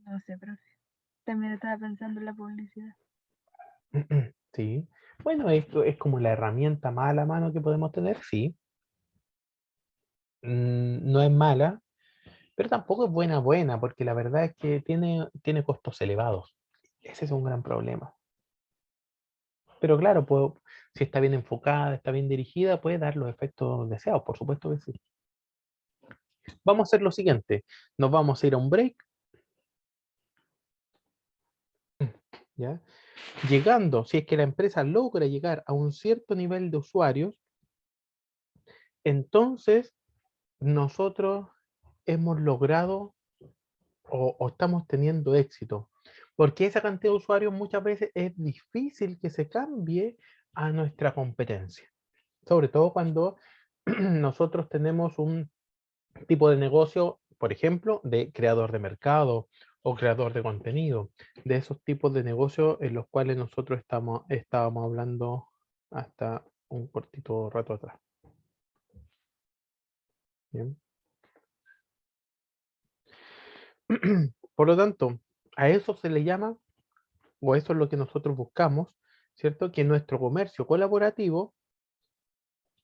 No sé, profe. También estaba pensando en la publicidad. sí. Bueno, esto es como la herramienta más a la mano que podemos tener, sí. No es mala, pero tampoco es buena, porque la verdad es que tiene costos elevados. Ese es un gran problema. Pero claro, si está bien enfocada, está bien dirigida, puede dar los efectos deseados, por supuesto que sí. Vamos a hacer lo siguiente. Nos vamos a ir a un break, ¿ya? Llegando, si es que la empresa logra llegar a un cierto nivel de usuarios, entonces nosotros hemos logrado o estamos teniendo éxito. Porque esa cantidad de usuarios muchas veces es difícil que se cambie a nuestra competencia. Sobre todo cuando nosotros tenemos un tipo de negocio, por ejemplo, de creador de mercado o creador de contenido, de esos tipos de negocios en los cuales nosotros estábamos hablando hasta un cortito rato atrás. Bien. Por lo tanto, a eso se le llama, o eso es lo que nosotros buscamos, ¿cierto? Que nuestro comercio colaborativo,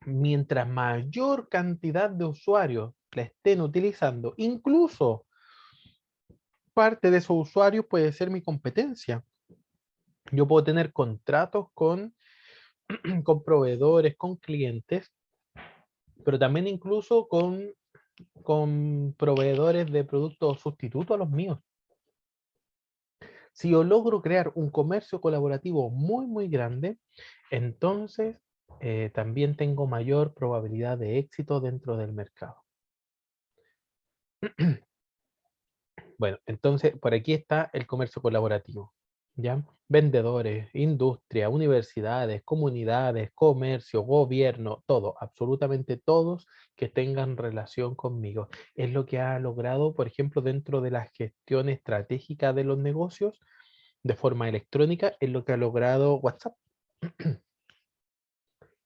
mientras mayor cantidad de usuarios la estén utilizando, incluso parte de esos usuarios puede ser mi competencia. Yo puedo tener contratos con proveedores, con clientes, pero también incluso con proveedores de productos sustitutos a los míos. Si yo logro crear un comercio colaborativo muy grande, entonces también tengo mayor probabilidad de éxito dentro del mercado. Bueno, entonces por aquí está el comercio colaborativo, ¿ya? Vendedores, industria, universidades, comunidades, comercio, gobierno, todo, absolutamente todos que tengan relación conmigo. Es lo que ha logrado, por ejemplo, dentro de la gestión estratégica de los negocios de forma electrónica, es lo que ha logrado WhatsApp.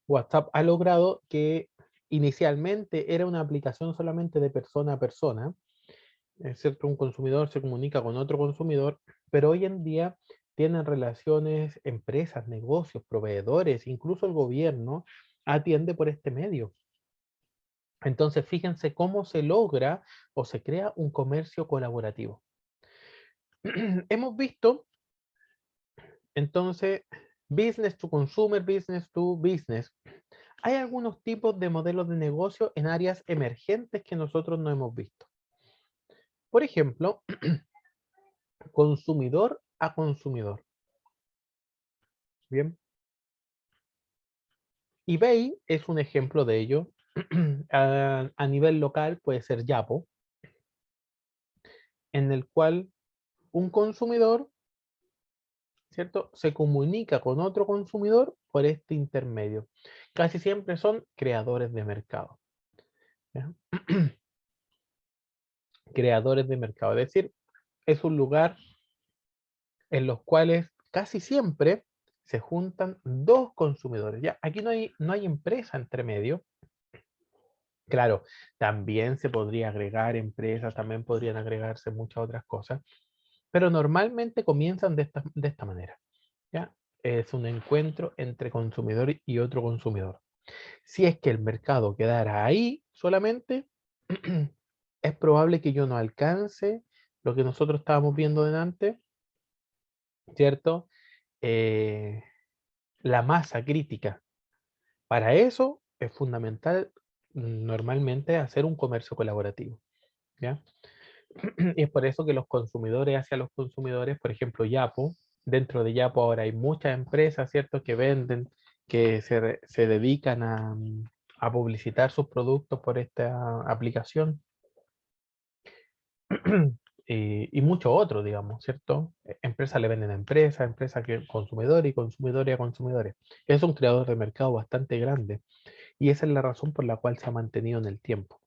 WhatsApp ha logrado que inicialmente era una aplicación solamente de persona a persona, es cierto, un consumidor se comunica con otro consumidor pero hoy en día tienen relaciones, empresas, negocios, proveedores, incluso el gobierno atiende por este medio. Entonces, fíjense cómo se logra o se crea un comercio colaborativo. Hemos visto, entonces, business to consumer, business to business. Hay algunos tipos de modelos de negocio en áreas emergentes que nosotros no hemos visto. Por ejemplo, consumidor a consumidor. Bien. eBay es un ejemplo de ello. A nivel local puede ser Yapo, en el cual un consumidor, ¿cierto?, se comunica con otro consumidor por este intermedio. Casi siempre son creadores de mercado. ¿Ya? Creadores de mercado. Es decir, es un lugar en los cuales casi siempre se juntan dos consumidores. Ya, aquí no hay empresa entre medio. Claro, también se podría agregar empresas, también podrían agregarse muchas otras cosas, pero normalmente comienzan de esta manera. ¿Ya? Es un encuentro entre consumidor y otro consumidor. Si es que el mercado quedara ahí solamente, es probable que yo no alcance lo que nosotros estábamos viendo delante, ¿cierto? La masa crítica. Para eso es fundamental normalmente hacer un comercio colaborativo, ¿ya? Y es por eso que los consumidores hacia los consumidores, por ejemplo, Yapo, dentro de Yapo ahora hay muchas empresas, ¿cierto?, que venden, que se dedican a publicitar sus productos por esta aplicación. Y muchos otros, digamos, ¿cierto? Empresas le venden a empresas, empresas que consumidores y consumidores a consumidores. Es un creador de mercado bastante grande y esa es la razón por la cual se ha mantenido en el tiempo.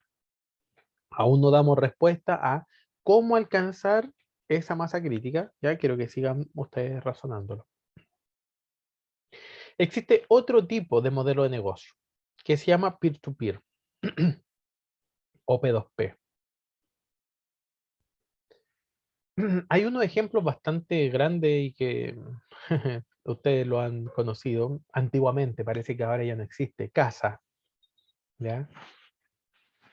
Aún no damos respuesta a cómo alcanzar esa masa crítica. Ya quiero que sigan ustedes razonándolo. Existe otro tipo de modelo de negocio que se llama peer-to-peer o P2P. Hay unos ejemplos bastante grandes y que ustedes lo han conocido antiguamente, parece que ahora ya no existe. Casa, ¿ya?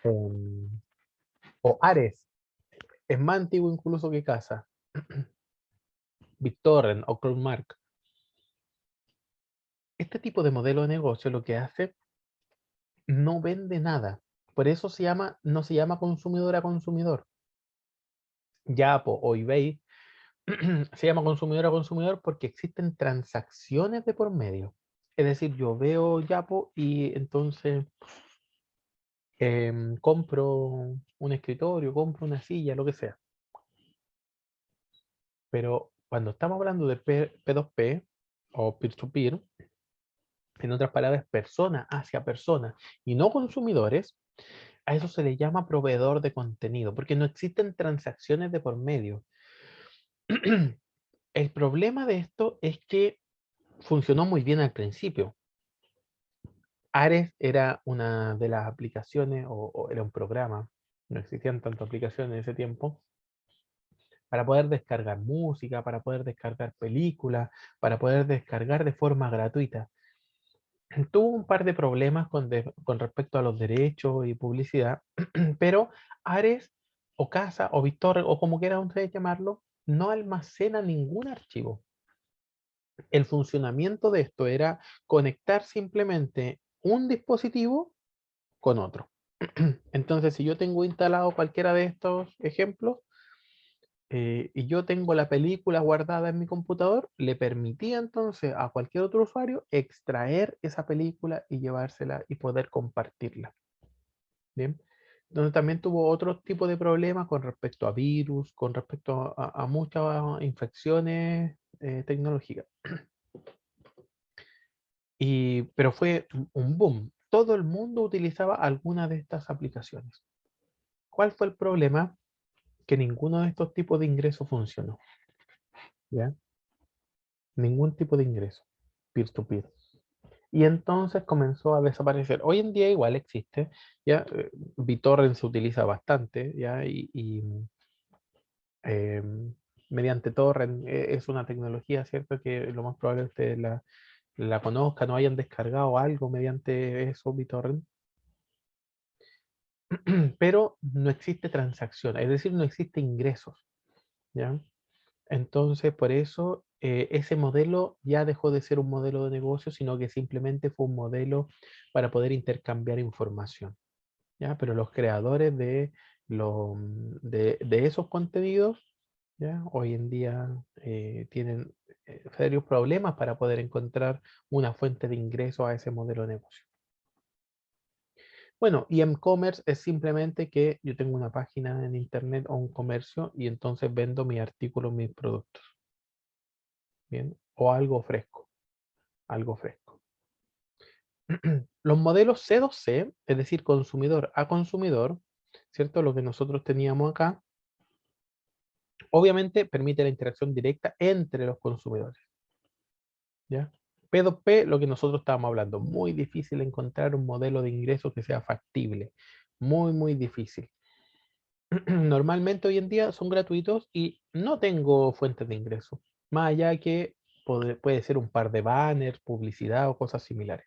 O Ares, es más antiguo incluso que Casa. BitTorrent o CloudMark. Este tipo de modelo de negocio lo que hace no vende nada. Por eso no se llama consumidor a consumidor. Yapo o eBay se llama consumidor a consumidor porque existen transacciones de por medio. Es decir, yo veo Yapo y entonces compro un escritorio, compro una silla, lo que sea. Pero cuando estamos hablando de P2P o peer-to-peer, en otras palabras, persona hacia persona y no consumidores, a eso se le llama proveedor de contenido, porque no existen transacciones de por medio. El problema de esto es que funcionó muy bien al principio. Ares era una de las aplicaciones, o era un programa, no existían tantas aplicaciones en ese tiempo, para poder descargar música, para poder descargar películas, para poder descargar de forma gratuita. Tuvo un par de problemas con respecto a los derechos y publicidad, pero Ares o Casa o BitTorrent o como quieran ustedes llamarlo, no almacena ningún archivo. El funcionamiento de esto era conectar simplemente un dispositivo con otro. Entonces, si yo tengo instalado cualquiera de estos ejemplos, y yo tengo la película guardada en mi computador, le permitía entonces a cualquier otro usuario extraer esa película y llevársela y poder compartirla. Bien. Donde también tuvo otro tipo de problemas con respecto a virus, con respecto a muchas infecciones tecnológicas. Pero fue un boom. Todo el mundo utilizaba alguna de estas aplicaciones. ¿Cuál fue el problema? Que ninguno de estos tipos de ingresos funcionó. ¿Ya? Ningún tipo de ingreso peer-to-peer. Y entonces comenzó a desaparecer. Hoy en día igual existe, ya BitTorrent se utiliza bastante, ya, em, mediante torrent. Es una tecnología, ¿cierto? Que lo más probable es que ustedes la conozcan o hayan descargado algo mediante eso, BitTorrent. Pero no existe transacción, es decir, no existe ingresos, ¿ya? Entonces, por eso ese modelo ya dejó de ser un modelo de negocio, sino que simplemente fue un modelo para poder intercambiar información, ¿ya? Pero los creadores de esos contenidos, ¿ya? Hoy en día tienen serios problemas para poder encontrar una fuente de ingreso a ese modelo de negocio. Bueno, y e-commerce es simplemente que yo tengo una página en internet o un comercio y entonces vendo mi artículo, mis productos. Bien, o algo fresco, algo fresco. Los modelos C2C, es decir, consumidor a consumidor, ¿cierto? Lo que nosotros teníamos acá, obviamente permite la interacción directa entre los consumidores, ¿ya? P2P, lo que nosotros estábamos hablando, muy difícil encontrar un modelo de ingreso que sea factible, muy, muy difícil. Normalmente hoy en día son gratuitos y no tengo fuentes de ingreso, más allá que puede ser un par de banners, publicidad o cosas similares.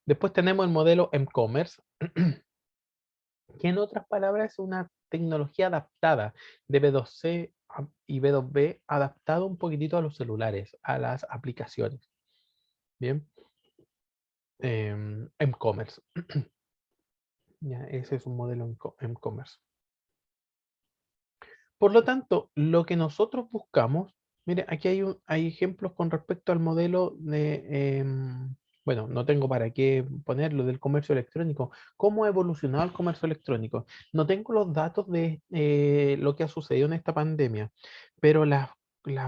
Después tenemos el modelo e-commerce, que en otras palabras es una tecnología adaptada de B2C y B2B, adaptado un poquitito a los celulares, a las aplicaciones. Bien, e-commerce. Ya, ese es un modelo e-commerce. Por lo tanto, lo que nosotros buscamos, mire, aquí hay ejemplos con respecto al modelo de, bueno, no tengo para qué ponerlo, del comercio electrónico. ¿Cómo ha evolucionado el comercio electrónico? No tengo los datos de lo que ha sucedido en esta pandemia, pero las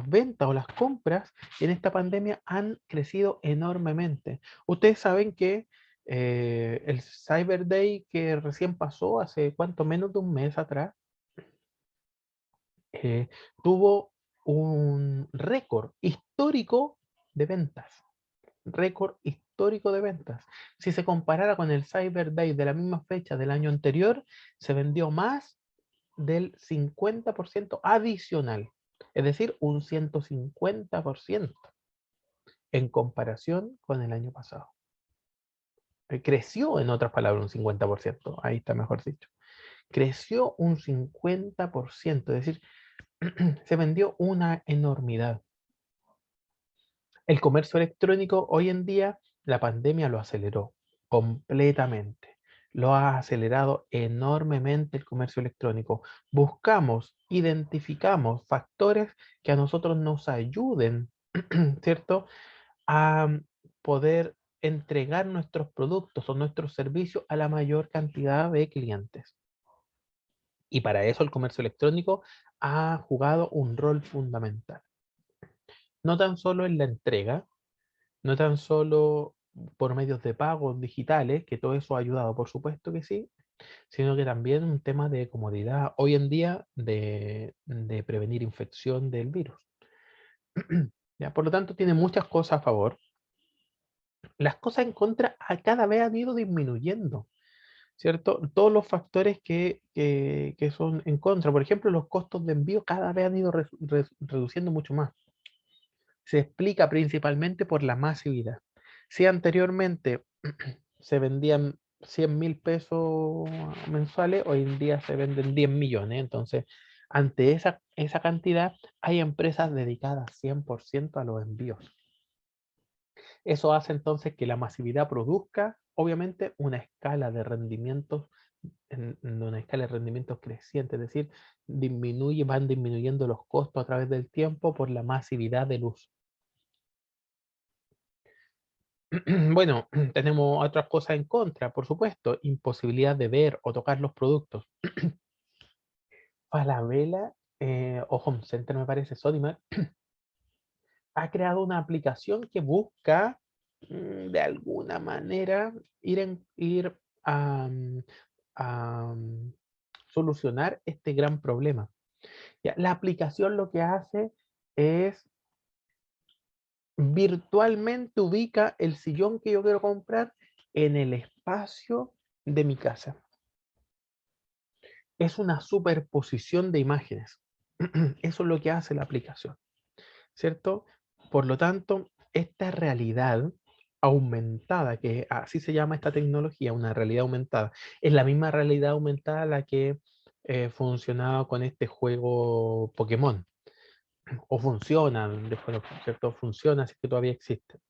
ventas o las compras en esta pandemia han crecido enormemente. Ustedes saben que el Cyber Day que recién pasó hace cuánto, menos de un mes atrás, tuvo un récord histórico de ventas. Récord histórico de ventas. Si se comparara con el Cyber Day de la misma fecha del año anterior, se vendió más del 50% adicional. Es decir, un 150% en comparación con el año pasado. Creció, en otras palabras, un 50%. Ahí está mejor dicho. Creció un 50%. Es decir, se vendió una enormidad. El comercio electrónico hoy en día, la pandemia lo aceleró completamente. Lo ha acelerado enormemente el comercio electrónico. Buscamos, identificamos factores que a nosotros nos ayuden, ¿cierto?, a poder entregar nuestros productos o nuestros servicios a la mayor cantidad de clientes. Y para eso el comercio electrónico ha jugado un rol fundamental. No tan solo en la entrega, no tan solo por medios de pagos digitales, que todo eso ha ayudado, por supuesto que sí, sino que también un tema de comodidad hoy en día de prevenir infección del virus. ¿Ya? Por lo tanto, tiene muchas cosas a favor. Las cosas en contra cada vez han ido disminuyendo, ¿cierto? Todos los factores que son en contra, por ejemplo, los costos de envío cada vez han ido reduciendo mucho más. Se explica principalmente por la masividad. Si anteriormente se vendían 100.000 pesos mensuales, hoy en día se venden 10 millones. Entonces, ante esa cantidad, hay empresas dedicadas 100% a los envíos. Eso hace entonces que la masividad produzca, obviamente, una escala de rendimientos, en una escala de rendimientos creciente, es decir, van disminuyendo los costos a través del tiempo por la masividad del uso. Bueno, tenemos otras cosas en contra, por supuesto, imposibilidad de ver o tocar los productos. Falabella o Home Center, me parece, Sodimac, ha creado una aplicación que busca de alguna manera ir a, solucionar este gran problema. Ya, la aplicación lo que hace es virtualmente ubica el sillón que yo quiero comprar en el espacio de mi casa. Es una superposición de imágenes. Eso es lo que hace la aplicación, ¿cierto? Por lo tanto, esta realidad aumentada, que así se llama esta tecnología, una realidad aumentada, es la misma realidad aumentada la que funcionaba con este juego Pokémon, o funciona, después, ¿cierto? Funciona, así que todavía existe.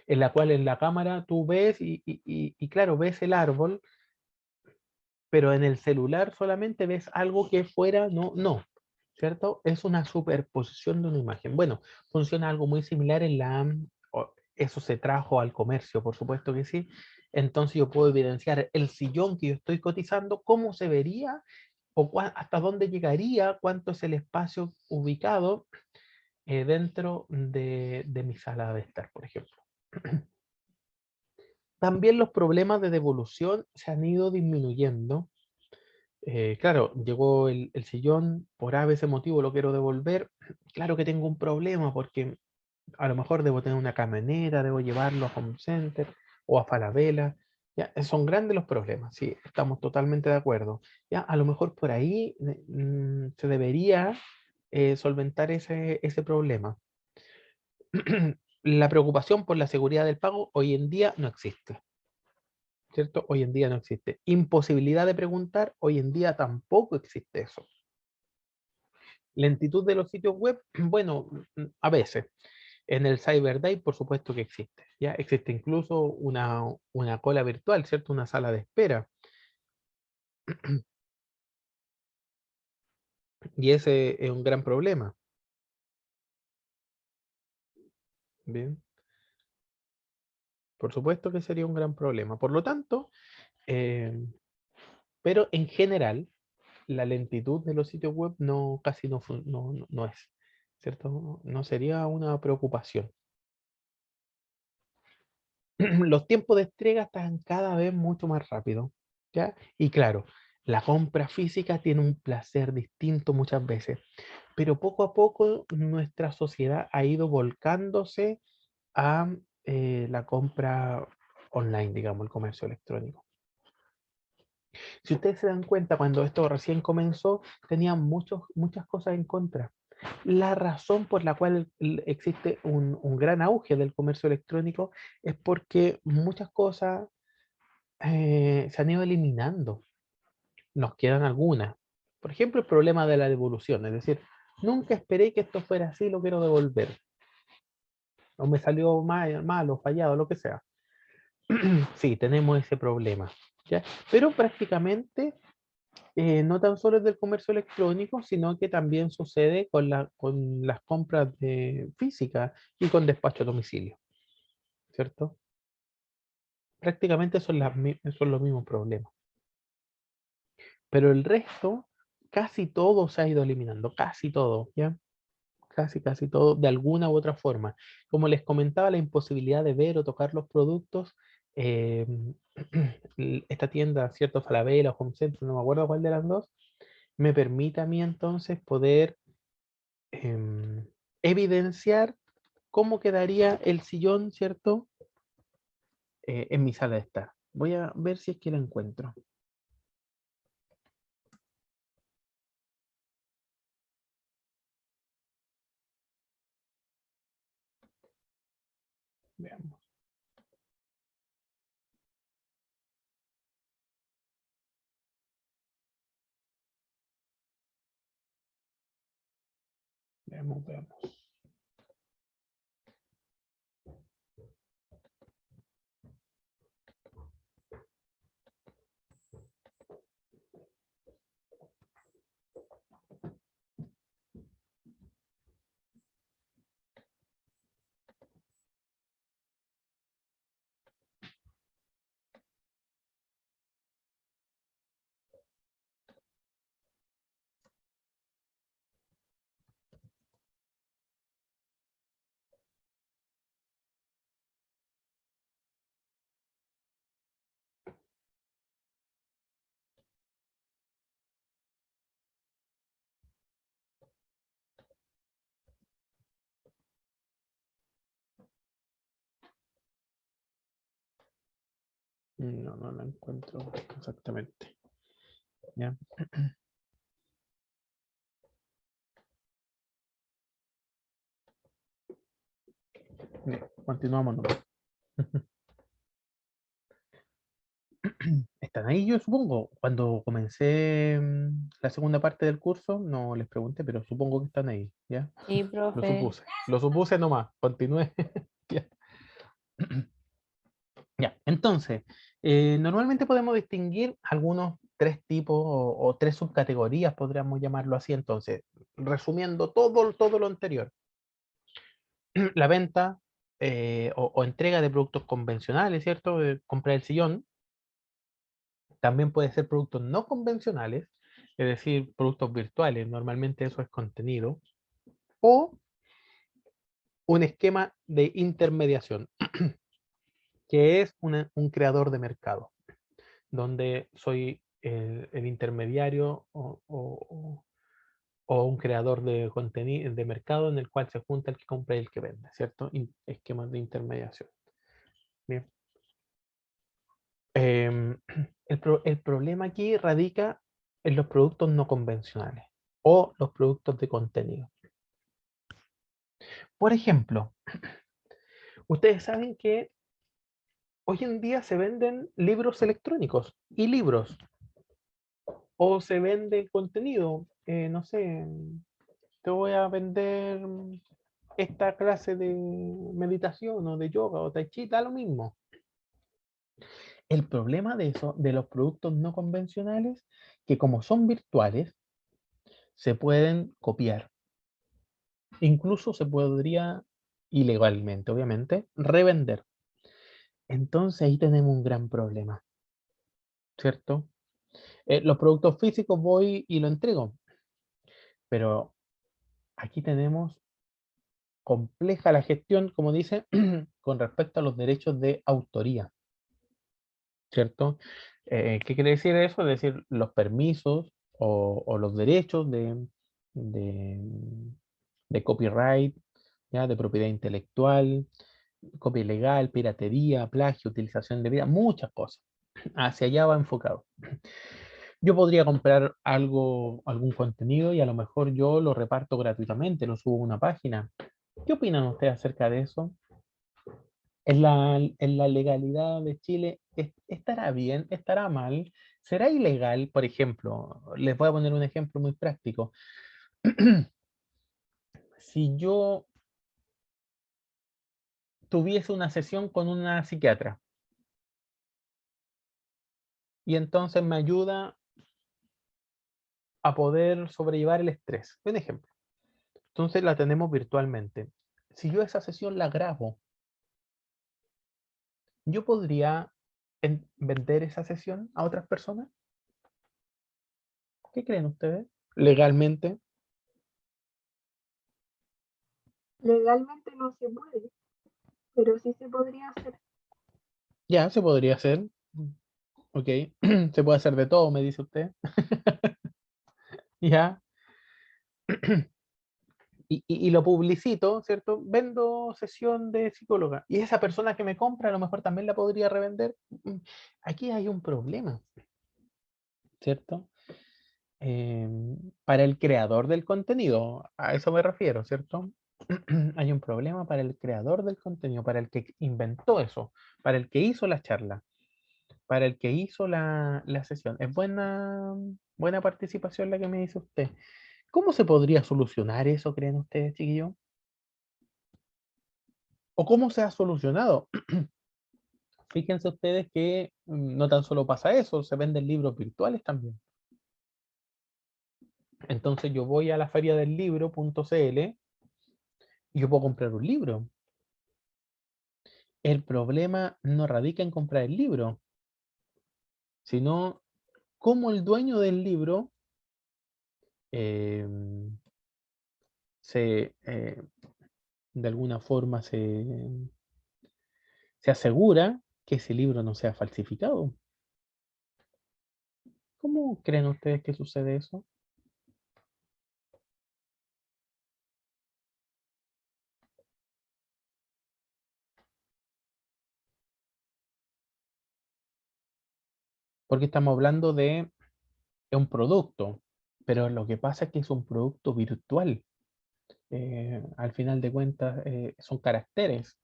En la cual en la cámara tú ves y claro, ves el árbol, pero en el celular solamente ves algo que fuera, no, ¿cierto? Es una superposición de una imagen. Bueno, funciona algo muy similar en eso se trajo al comercio, por supuesto que sí. Entonces yo puedo evidenciar el sillón que yo estoy cotizando, cómo se vería o hasta dónde llegaría, cuánto es el espacio ubicado dentro de mi sala de estar, por ejemplo. También los problemas de devolución se han ido disminuyendo. Claro, llegó el sillón, por a veces motivo lo quiero devolver. Claro que tengo un problema porque a lo mejor debo tener una camioneta, debo llevarlo a Home Center o a Falabella. Ya, son grandes los problemas, sí, estamos totalmente de acuerdo. Ya, a lo mejor por ahí se debería solventar ese problema. La preocupación por la seguridad del pago hoy en día no existe, ¿cierto? Hoy en día no existe. Imposibilidad de preguntar, hoy en día tampoco existe eso. Lentitud de los sitios web, bueno, a veces. En el Cyber Day, por supuesto que existe. Ya existe incluso una cola virtual, ¿cierto? Una sala de espera. Y ese es un gran problema. Bien. Por supuesto que sería un gran problema. Por lo tanto, pero en general, la lentitud de los sitios web no, casi no es, ¿cierto? No sería una preocupación. Los tiempos de entrega están cada vez mucho más rápidos, ¿ya? Y claro, la compra física tiene un placer distinto muchas veces, pero poco a poco nuestra sociedad ha ido volcándose a la compra online, digamos, el comercio electrónico. Si ustedes se dan cuenta, cuando esto recién comenzó, tenía muchas cosas en contra. La razón por la cual existe un gran auge del comercio electrónico es porque muchas cosas se han ido eliminando. Nos quedan algunas. Por ejemplo, el problema de la devolución. Es decir, nunca esperé que esto fuera así, lo quiero devolver. O me salió malo, fallado, lo que sea. Sí, tenemos ese problema. ¿Ya? Pero prácticamente no tan solo es del comercio electrónico, sino que también sucede con las compras físicas y con despacho a domicilio, ¿cierto? Prácticamente son los mismos problemas. Pero el resto, casi todo se ha ido eliminando, casi todo, ¿ya? Casi todo, de alguna u otra forma. Como les comentaba, la imposibilidad de ver o tocar los productos, eh, esta tienda, cierto, Falabella o Home Center, no me acuerdo cuál de las dos, me permite a mí entonces poder em, evidenciar cómo quedaría el sillón, ¿cierto? En mi sala de estar. Voy a ver si es que la encuentro. Veamos. Veamos. No la encuentro exactamente. ¿Ya? Bien, continuamos nomás. ¿Están ahí? Yo supongo. Cuando comencé la segunda parte del curso, no les pregunté, pero supongo que están ahí, ¿ya? Sí, Lo profe. supuse. Lo supuse nomás. Continué. Ya. Ya, entonces, normalmente podemos distinguir algunos tres tipos o tres subcategorías, podríamos llamarlo así. Entonces, resumiendo todo lo anterior, la venta o entrega de productos convencionales, ¿cierto? Comprar el sillón. También puede ser productos no convencionales, es decir, productos virtuales. Normalmente eso es contenido. O un esquema de intermediación, que es un creador de mercado, donde soy el intermediario o un creador de contenido de mercado en el cual se junta el que compra y el que vende, ¿cierto? Esquemas de intermediación. Bien. Em, el problema aquí radica en los productos no convencionales o los productos de contenido. Por ejemplo, ustedes saben que hoy en día se venden libros electrónicos y libros, o se vende contenido, no sé, te voy a vender esta clase de meditación o de yoga o tai chi, da lo mismo. El problema de eso, de los productos no convencionales, que como son virtuales, se pueden copiar. Incluso se podría, ilegalmente, obviamente, revender. Entonces ahí tenemos un gran problema, ¿cierto? Los productos físicos voy y lo entrego, pero aquí tenemos compleja la gestión, como dice, con respecto a los derechos de autoría, ¿cierto? ¿Qué quiere decir eso? Es decir, los permisos o los derechos de, de copyright, ¿ya? De propiedad intelectual, copia ilegal, piratería, plagio, utilización de vida, muchas cosas. Hacia allá va enfocado. Yo podría comprar algo, algún contenido y a lo mejor yo lo reparto gratuitamente, lo subo a una página. ¿Qué opinan ustedes acerca de eso? ¿En la legalidad de Chile estará bien? ¿Estará mal? ¿Será ilegal? Por ejemplo, les voy a poner un ejemplo muy práctico. Si yo tuviese una sesión con una psiquiatra y entonces me ayuda a poder sobrellevar el estrés, un ejemplo. Entonces la tenemos virtualmente. Si yo esa sesión la grabo, ¿yo podría vender esa sesión a otras personas? ¿Qué creen ustedes? Legalmente. Legalmente no se puede, pero sí se podría hacer. Ya, se podría hacer. Ok. Se puede hacer de todo, me dice usted. Ya. Y lo publicito, ¿cierto? Vendo sesión de psicóloga. Y esa persona que me compra a lo mejor también la podría revender. Aquí hay un problema, ¿cierto? Para el creador del contenido, a eso me refiero, ¿cierto? Hay un problema para el creador del contenido, para el que inventó eso, para el que hizo la charla, para el que hizo la sesión. Es buena participación la que me dice usted. ¿Cómo se podría solucionar eso, creen ustedes, chiquillos? ¿O cómo se ha solucionado? Fíjense ustedes que no tan solo pasa eso, se venden libros virtuales también. Entonces yo voy a la feria del libro.cl y yo puedo comprar un libro. El problema no radica en comprar el libro, sino cómo el dueño del libro eh, de alguna forma se asegura que ese libro no sea falsificado. ¿Cómo creen ustedes que sucede eso? Porque estamos hablando de un producto, pero lo que pasa es que es un producto virtual. Al final de cuentas, son caracteres.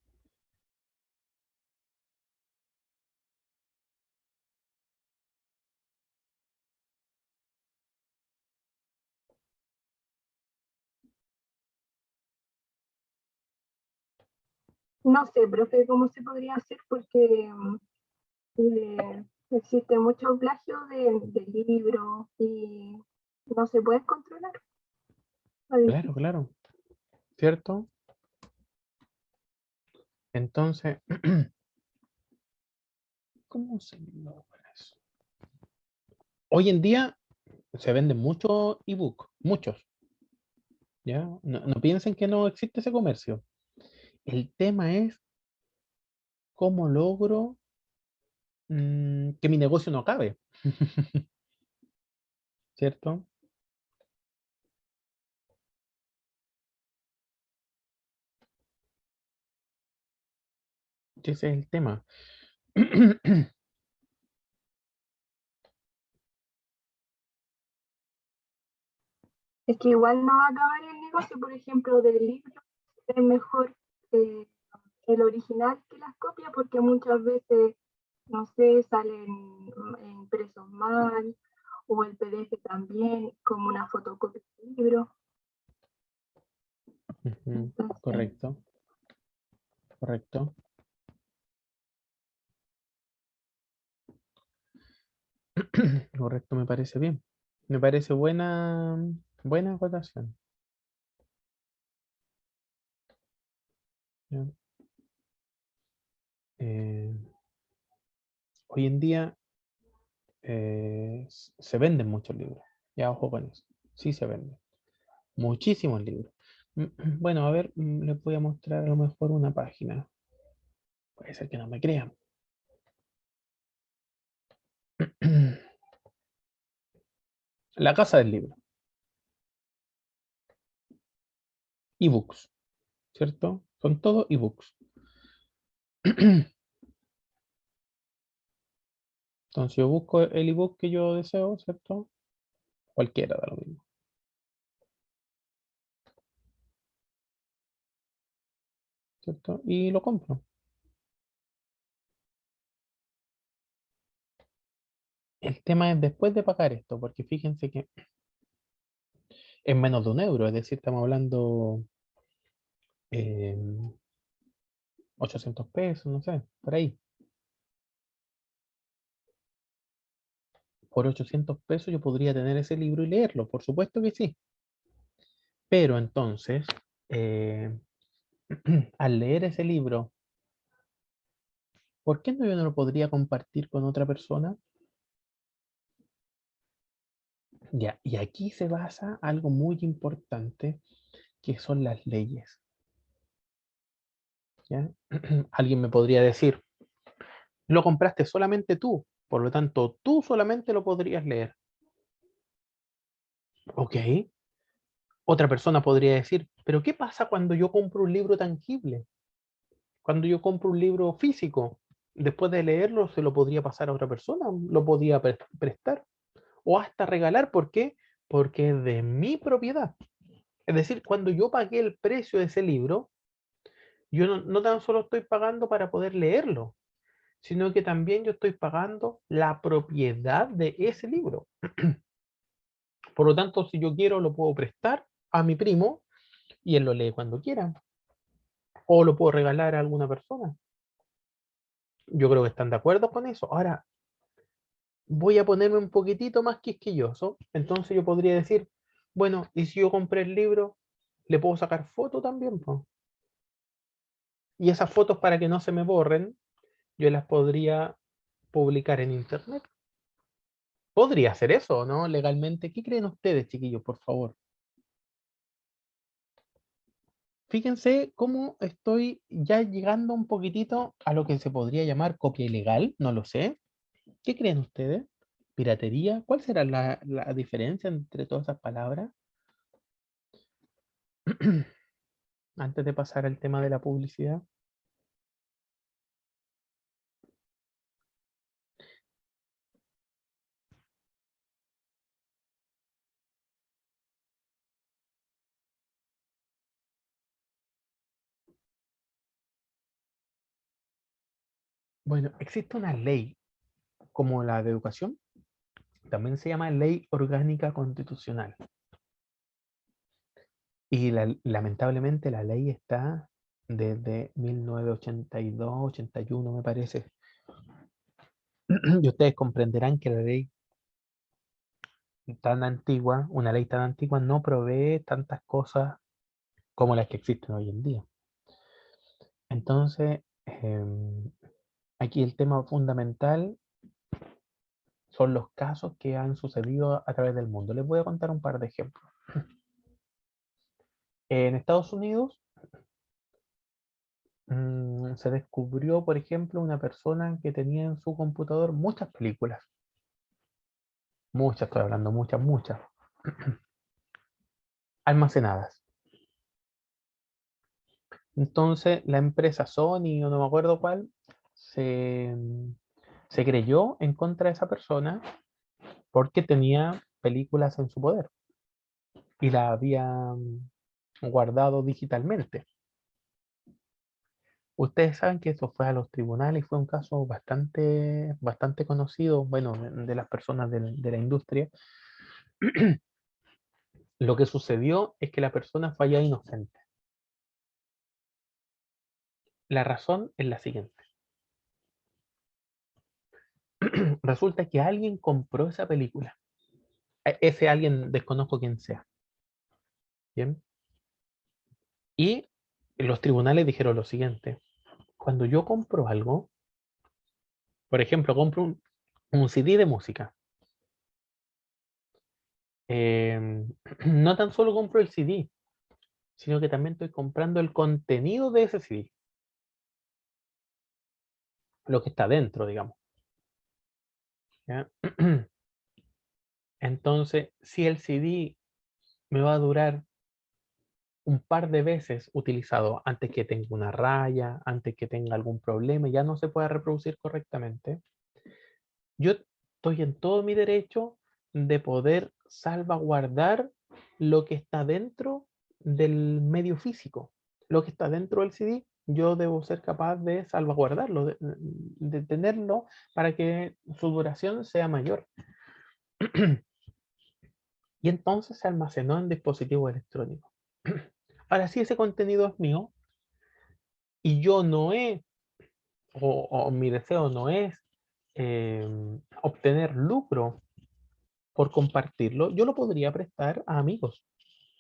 No sé, profe, cómo se podría hacer porque existe mucho plagio de libros y no se puede controlar. Está Claro, difícil. claro, ¿cierto? Entonces, ¿cómo se logra eso? Hoy en día se venden muchos ebook, muchos, ¿ya? No piensen que no existe ese comercio. El tema es cómo logro que mi negocio no acabe, ¿cierto? Ese es el tema. Es que igual no va a acabar el negocio, por ejemplo, del libro. Es mejor eh, el original que las copias porque muchas veces, no sé, salen impresos mal o el PDF también como una fotocopia del libro. Ujú, Entonces, correcto, correcto. Correcto, me parece bien. Me parece buena acotación. ¿Ya? Eh, hoy en día se venden muchos libros. Ya, ojo con eso. Sí se venden. Muchísimos libros. Bueno, a ver, les voy a mostrar a lo mejor una página. Puede ser que no me crean. La casa del libro. Ebooks, ¿cierto? Son todos ebooks. Entonces yo busco el ebook que yo deseo, ¿cierto? Cualquiera da lo mismo, ¿cierto? Y lo compro. El tema es después de pagar esto, porque fíjense que es menos de €1, es decir, estamos hablando eh, 800 pesos, no sé, por ahí. Por 800 pesos yo podría tener ese libro y leerlo, por supuesto que sí. Pero entonces, eh, al leer ese libro, ¿por qué no yo no lo podría compartir con otra persona? Ya, y aquí se basa algo muy importante, que son las leyes. ¿Ya? Alguien me podría decir, lo compraste solamente tú, por lo tanto, tú solamente lo podrías leer. Ok. Otra persona podría decir, pero ¿qué pasa cuando yo compro un libro tangible? Cuando yo compro un libro físico, después de leerlo, se lo podría pasar a otra persona, lo podría prestar o hasta regalar. ¿Por qué? Porque es de mi propiedad. Es decir, cuando yo pagué el precio de ese libro, yo no tan solo estoy pagando para poder leerlo, sino que también yo estoy pagando la propiedad de ese libro. Por lo tanto, si yo quiero, lo puedo prestar a mi primo y él lo lee cuando quiera, o lo puedo regalar a alguna persona. Yo creo que están de acuerdo con eso. Ahora, voy a ponerme un poquitito más quisquilloso. Entonces yo podría decir, bueno, y si yo compré el libro, le puedo sacar foto también, po. Y esas fotos, para que no se me borren, yo las podría publicar en internet. ¿Podría hacer eso, no? Legalmente. ¿Qué creen ustedes, chiquillos, por favor? Fíjense cómo estoy ya llegando un poquitito a lo que se podría llamar copia ilegal, no lo sé. ¿Qué creen ustedes? ¿Piratería? ¿Cuál será la diferencia entre todas esas palabras? Antes de pasar al tema de la publicidad. Bueno, existe una ley como la de educación, también se llama Ley Orgánica Constitucional. Y lamentablemente la ley está desde 1982, 81 me parece. Y ustedes comprenderán que la ley tan antigua, una ley tan antigua, no provee tantas cosas como las que existen hoy en día. Entonces, aquí el tema fundamental son los casos que han sucedido a través del mundo. Les voy a contar un par de ejemplos. En Estados Unidos se descubrió, por ejemplo, una persona que tenía en su computador muchas películas. Muchas, estoy hablando, muchas, muchas. Almacenadas. Entonces, la empresa Sony, o no me acuerdo cuál, se, se creyó en contra de esa persona porque tenía películas en su poder y la había guardado digitalmente. Ustedes saben que eso fue a los tribunales y fue un caso bastante conocido, bueno, de las personas de la industria. Lo que sucedió es que la persona fue hallada inocente. La razón es la siguiente. Resulta que alguien compró esa película. Ese alguien desconozco quién sea. ¿Bien? Y los tribunales dijeron lo siguiente. Cuando yo compro algo, por ejemplo, compro un CD de música. No tan solo compro el CD, sino que también estoy comprando el contenido de ese CD. Lo que está dentro, digamos. ¿Ya? Entonces, si el CD me va a durar un par de veces utilizado antes que tenga una raya, antes que tenga algún problema, ya no se pueda reproducir correctamente, yo estoy en todo mi derecho de poder salvaguardar lo que está dentro del medio físico, lo que está dentro del CD. Yo debo ser capaz de salvaguardarlo, de tenerlo para que su duración sea mayor. Y entonces se almacenó en dispositivos electrónicos. Ahora, si ese contenido es mío y yo no he, o mi deseo no es obtener lucro por compartirlo, yo lo podría prestar a amigos,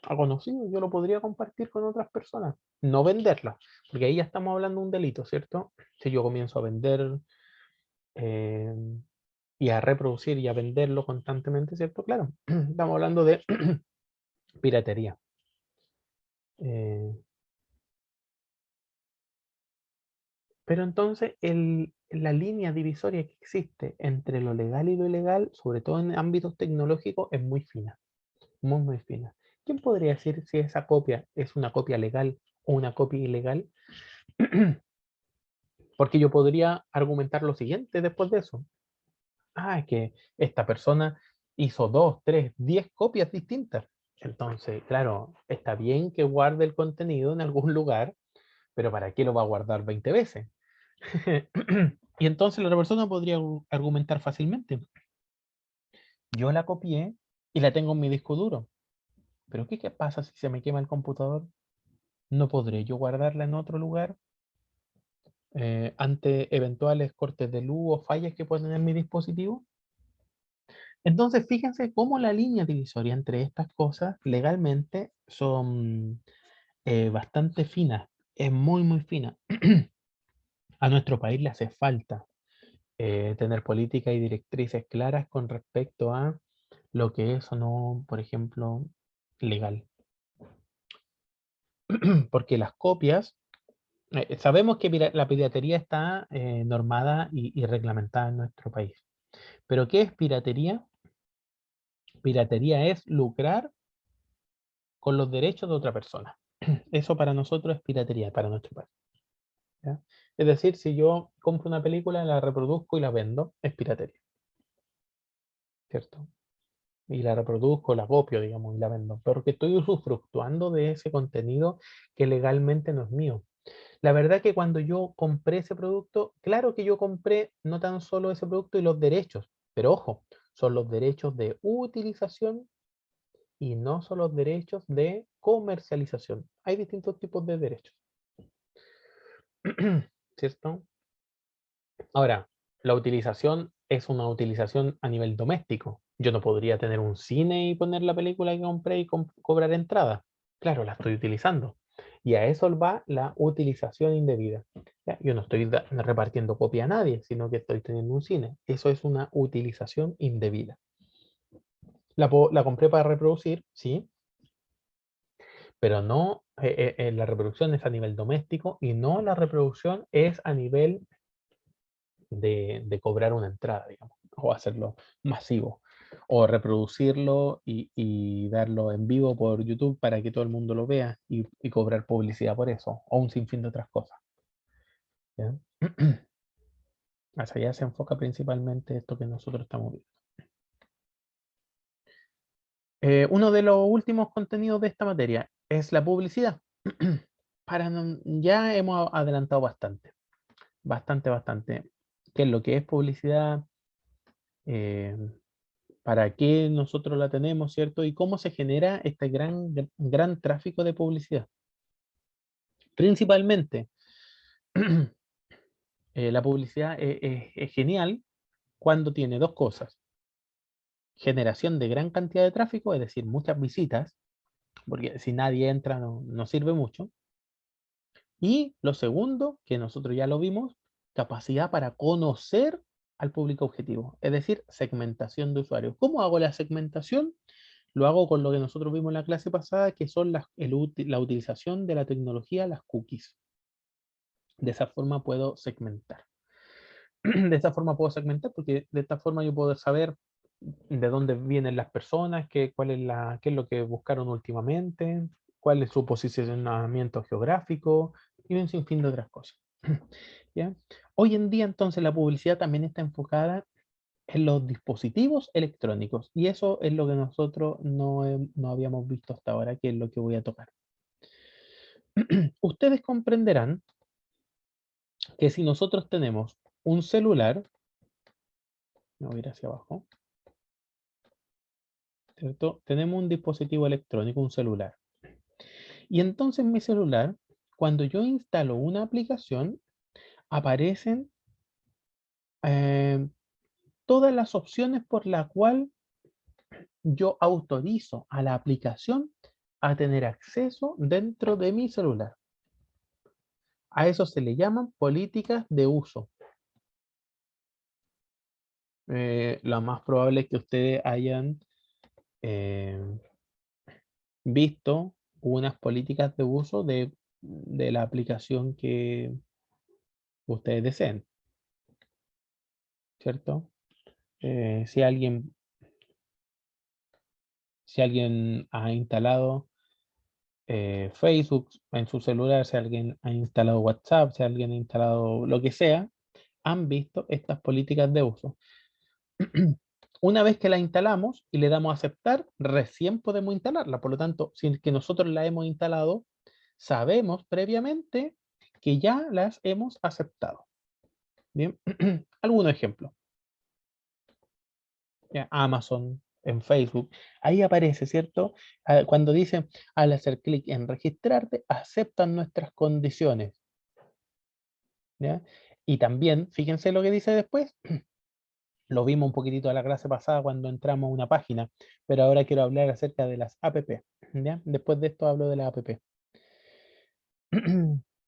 a conocidos, yo lo podría compartir con otras personas, no venderla, porque ahí ya estamos hablando de un delito, ¿cierto? Si yo comienzo a vender eh, y a reproducir y a venderlo constantemente, ¿cierto? Claro, estamos hablando de piratería. Eh, pero entonces la línea divisoria que existe entre lo legal y lo ilegal, sobre todo en ámbitos tecnológicos, es muy fina, muy, muy fina. ¿Quién podría decir si esa copia es una copia legal o una copia ilegal? Porque yo podría argumentar lo siguiente después de eso. Ah, es que esta persona hizo 2, 3, 10 copias distintas. Entonces, claro, está bien que guarde el contenido en algún lugar, pero ¿para qué lo va a guardar 20 veces? Y entonces la otra persona podría argumentar fácilmente. Yo la copié y la tengo en mi disco duro. Pero ¿qué pasa si se me quema el computador? ¿No podré yo guardarla en otro lugar ante eventuales cortes de luz o fallas que pueda tener mi dispositivo? Entonces, fíjense cómo la línea divisoria entre estas cosas legalmente son bastante finas. Es muy, muy fina. A nuestro país le hace falta tener políticas y directrices claras con respecto a lo que es o no, por ejemplo, legal. Porque las copias, sabemos que la piratería está normada y reglamentada en nuestro país. Pero ¿qué es piratería? Piratería es lucrar con los derechos de otra persona. Eso para nosotros es piratería, para nuestro país. ¿Ya? Es decir, si yo compro una película, la reproduzco y la vendo, es piratería. ¿Cierto? Y la reproduzco, la copio, digamos, y la vendo. Porque estoy usufructuando de ese contenido que legalmente no es mío. La verdad que cuando yo compré ese producto, claro que yo compré no tan solo ese producto y los derechos, pero ojo, son los derechos de utilización y no son los derechos de comercialización. Hay distintos tipos de derechos. ¿Cierto? Ahora, la utilización es una utilización a nivel doméstico. Yo no podría tener un cine y poner la película que compré y cobrar entrada. Claro, la estoy utilizando. Y a eso va la utilización indebida. ¿Ya? Yo no estoy repartiendo copia a nadie, sino que estoy teniendo un cine. Eso es una utilización indebida. La compré para reproducir, sí, pero no, la reproducción es a nivel doméstico y no la reproducción es a nivel de cobrar una entrada, digamos, o hacerlo masivo, o reproducirlo y darlo en vivo por YouTube para que todo el mundo lo vea y cobrar publicidad por eso, o un sinfín de otras cosas. ¿Ya? Hacia allá se enfoca principalmente esto que nosotros estamos viendo. Uno de los últimos contenidos de esta materia es la publicidad. Ya hemos adelantado bastante. ¿Qué es lo que es publicidad? Eh, ¿Para qué nosotros la tenemos, cierto? Y cómo se genera este gran tráfico de publicidad. Principalmente, la publicidad es genial cuando tiene dos cosas. Generación de gran cantidad de tráfico, es decir, muchas visitas, porque si nadie entra no sirve mucho. Y lo segundo, que nosotros ya lo vimos, capacidad para conocer al público objetivo, es decir, segmentación de usuarios. ¿Cómo hago la segmentación? Lo hago con lo que nosotros vimos en la clase pasada, que son la utilización de la tecnología, las cookies. De esa forma puedo segmentar. De esa forma puedo segmentar porque de esta forma yo puedo saber de dónde vienen las personas, qué es lo que buscaron últimamente, cuál es su posicionamiento geográfico y un sinfín de otras cosas. ¿Ya? Hoy en día entonces la publicidad también está enfocada en los dispositivos electrónicos y eso es lo que nosotros no habíamos visto hasta ahora, que es lo que voy a tocar. Ustedes comprenderán que si nosotros tenemos un celular, voy a ir hacia abajo, ¿cierto? Tenemos un dispositivo electrónico, un celular. Y entonces en mi celular, cuando yo instalo una aplicación, aparecen eh, todas las opciones por la cual yo autorizo a la aplicación a tener acceso dentro de mi celular. A eso se le llaman políticas de uso. Lo más probable es que ustedes hayan eh, visto unas políticas de uso de la aplicación que ustedes deseen, ¿cierto? Si alguien ha instalado Facebook en su celular, si alguien ha instalado WhatsApp, si alguien ha instalado lo que sea, han visto estas políticas de uso. Una vez que la instalamos y le damos a aceptar, recién podemos instalarla. Por lo tanto, si es que nosotros la hemos instalado, sabemos previamente que ya las hemos aceptado. Bien, algunos ejemplos. Ya, Amazon, en Facebook, ahí aparece, ¿cierto? Cuando dicen, al hacer clic en registrarte, aceptan nuestras condiciones. ¿Ya? Y también, fíjense lo que dice después, lo vimos un poquitito en la clase pasada cuando entramos a una página, pero ahora quiero hablar acerca de las app. ¿Ya? Después de esto hablo de la app.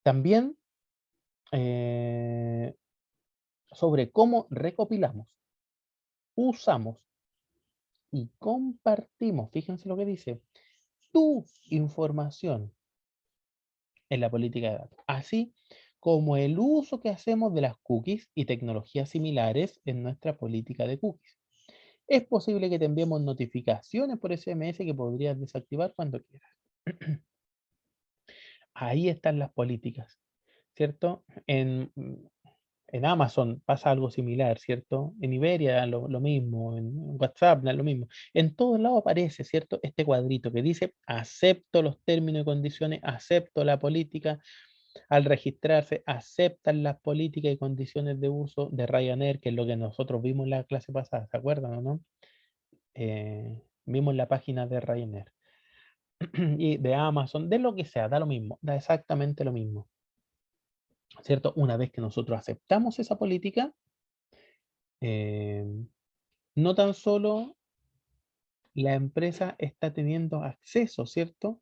También sobre cómo recopilamos, usamos y compartimos, fíjense lo que dice, tu información en la política de datos, así como el uso que hacemos de las cookies y tecnologías similares en nuestra política de cookies. Es posible que te enviemos notificaciones por SMS que podrías desactivar cuando quieras. Ahí están las políticas, ¿cierto? En Amazon pasa algo similar, ¿cierto? En Iberia lo mismo, en WhatsApp lo mismo. En todos lados aparece, ¿cierto? Este cuadrito que dice, acepto los términos y condiciones, acepto la política. Al registrarse, aceptan las políticas y condiciones de uso de Ryanair, que es lo que nosotros vimos en la clase pasada, ¿se acuerdan o no? Vimos la página de Ryanair y de Amazon, de lo que sea, da lo mismo, da exactamente lo mismo. ¿cierto? Una vez que nosotros aceptamos esa política, no tan solo la empresa está teniendo acceso, ¿cierto?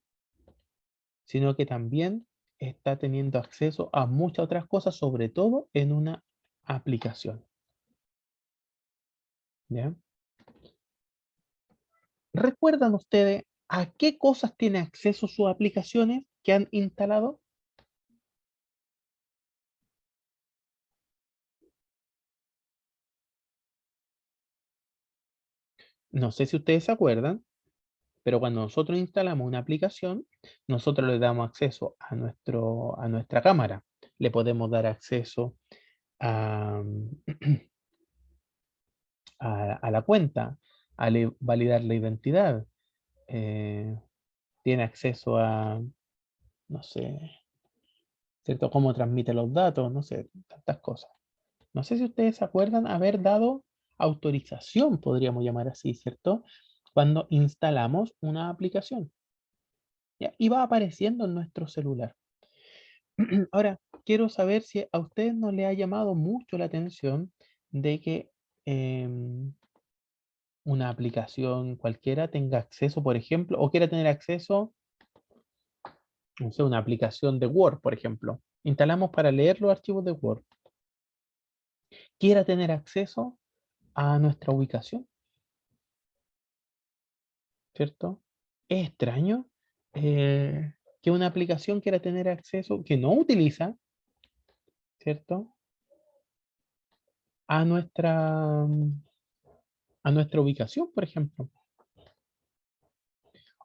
Sino que también está teniendo acceso a muchas otras cosas, sobre todo en una aplicación. ¿Ya? ¿Recuerdan ustedes a qué cosas tiene acceso sus aplicaciones que han instalado? No sé si ustedes se acuerdan, pero cuando nosotros instalamos una aplicación, nosotros le damos acceso a nuestra cámara. Le podemos dar acceso a, a la cuenta, validar la identidad. eh, Tiene acceso a, no sé, ¿cierto? Cómo transmite los datos, no sé, tantas cosas. No sé si ustedes se acuerdan haber dado autorización, podríamos llamar así, ¿cierto? Cuando instalamos una aplicación. ¿Ya? Y va apareciendo en nuestro celular. Ahora, quiero saber si a ustedes no le ha llamado mucho la atención de que una aplicación cualquiera tenga acceso, por ejemplo, o quiera tener acceso, no sé, una aplicación de Word, por ejemplo. Instalamos para leer los archivos de Word. Quiera tener acceso a nuestra ubicación, ¿cierto? Es extraño que una aplicación quiera tener acceso, que no utiliza, ¿cierto? A a nuestra ubicación, por ejemplo.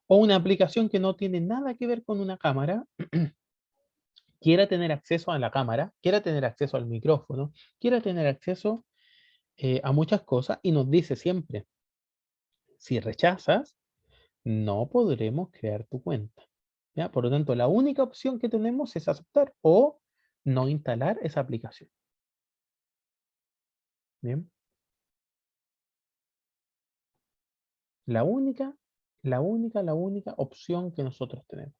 O una aplicación que no tiene nada que ver con una cámara, quiera tener acceso a la cámara, quiera tener acceso al micrófono, quiera tener acceso a muchas cosas y nos dice siempre, si rechazas, no podremos crear tu cuenta. ¿Ya? Por lo tanto, la única opción que tenemos es aceptar o no instalar esa aplicación. Bien. La única, la única opción que nosotros tenemos.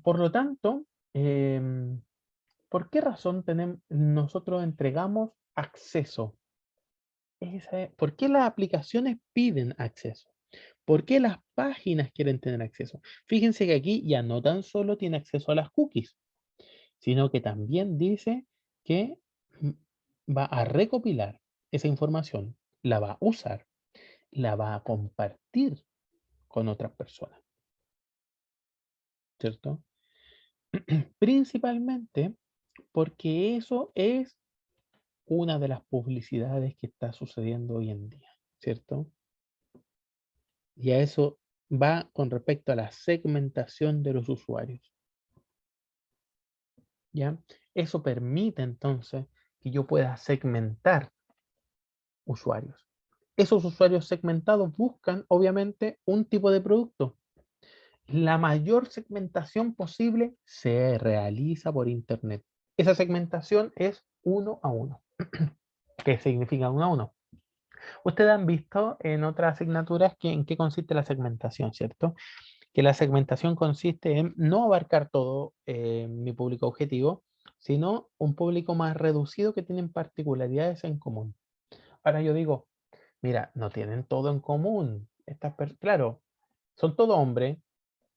Por lo tanto, ¿por qué razón nosotros entregamos acceso? ¿Por qué las aplicaciones piden acceso? ¿Por qué las páginas quieren tener acceso? Fíjense que aquí ya no tan solo tiene acceso a las cookies, sino que también dice que va a recopilar esa información, la va a usar, la va a compartir con otras personas, ¿cierto? Principalmente porque eso es una de las publicidades que está sucediendo hoy en día, ¿cierto? Y a eso va con respecto a la segmentación de los usuarios, ¿ya? Eso permite entonces que yo pueda segmentar usuarios. Esos usuarios segmentados buscan, obviamente, un tipo de producto. La mayor segmentación posible se realiza por Internet. Esa segmentación es uno a uno. ¿Qué significa uno a uno? Ustedes han visto en otras asignaturas en qué consiste la segmentación, ¿cierto? Que la segmentación consiste en no abarcar todo mi público objetivo, sino un público más reducido que tienen particularidades en común. Ahora yo digo, mira, no tienen todo en común. Claro, son todo hombres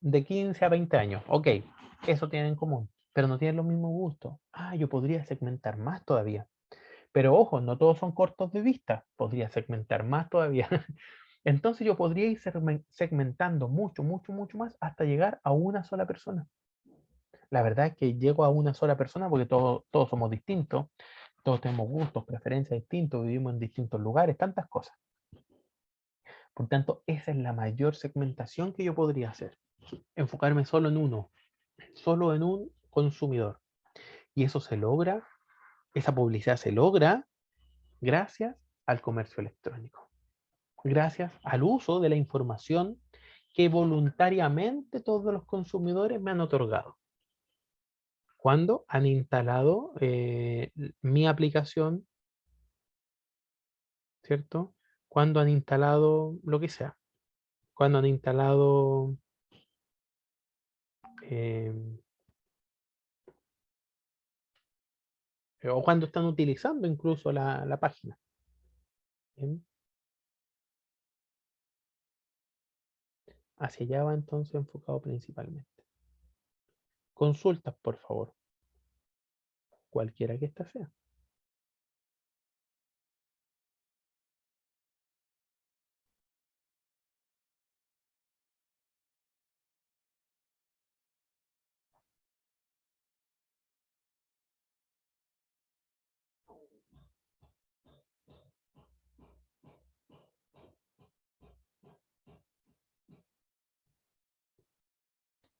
de 15 a 20 años. Ok, eso tienen en común, pero no tienen los mismos gustos. Ah, yo podría segmentar más todavía. Pero ojo, no todos son cortos de vista. Podría segmentar más todavía. Entonces yo podría ir segmentando mucho, mucho, mucho más hasta llegar a una sola persona. La verdad es que llego a una sola persona porque todos somos distintos, todos tenemos gustos, preferencias distintos, vivimos en distintos lugares, tantas cosas. Por tanto, esa es la mayor segmentación que yo podría hacer. Enfocarme solo en uno, solo en un consumidor. Y eso se logra, esa publicidad se logra gracias al comercio electrónico, gracias al uso de la información que voluntariamente todos los consumidores me han otorgado. Cuando han instalado mi aplicación, ¿cierto? Cuando han instalado lo que sea, cuando han instalado o cuando están utilizando incluso la página. Bien. Hacia allá va entonces enfocado principalmente. Consultas, por favor. Cualquiera que ésta sea.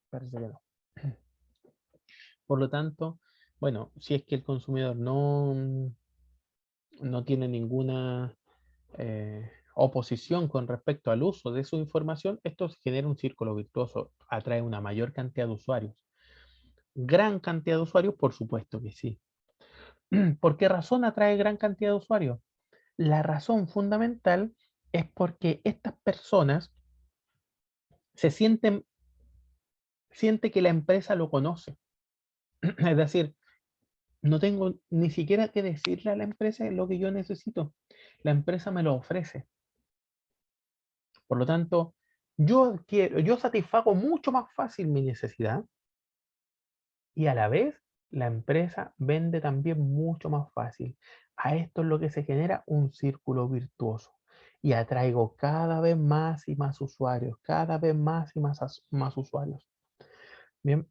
Parece que no. Por lo tanto, bueno, si es que el consumidor no tiene ninguna oposición con respecto al uso de su información, esto genera un círculo virtuoso, atrae una mayor cantidad de usuarios. Gran cantidad de usuarios, por supuesto que sí. ¿Por qué razón atrae gran cantidad de usuarios? La razón fundamental es porque estas personas siente que la empresa lo conoce. Es decir, no tengo ni siquiera que decirle a la empresa lo que yo necesito. La empresa me lo ofrece. Por lo tanto, yo satisfago mucho más fácil mi necesidad y a la vez la empresa vende también mucho más fácil. A esto es lo que se genera un círculo virtuoso y atraigo cada vez más y más usuarios, cada vez más y más usuarios. Bien,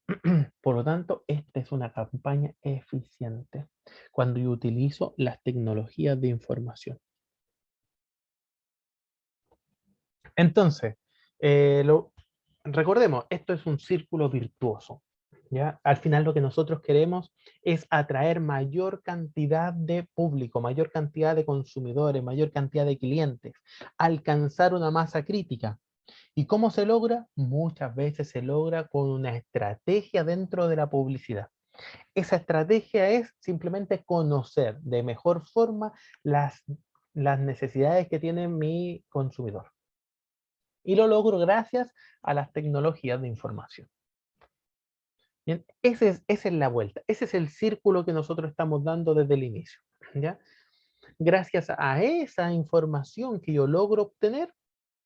por lo tanto, esta es una campaña eficiente cuando yo utilizo las tecnologías de información. Entonces, recordemos, esto es un círculo virtuoso. ¿Ya? Al final lo que nosotros queremos es atraer mayor cantidad de público, mayor cantidad de consumidores, mayor cantidad de clientes, alcanzar una masa crítica. ¿Y cómo se logra? Muchas veces se logra con una estrategia dentro de la publicidad. Esa estrategia es simplemente conocer de mejor forma las necesidades que tiene mi consumidor. Y lo logro gracias a las tecnologías de información. Bien, esa es la vuelta, ese es el círculo que nosotros estamos dando desde el inicio. ¿Ya? Gracias a esa información que yo logro obtener,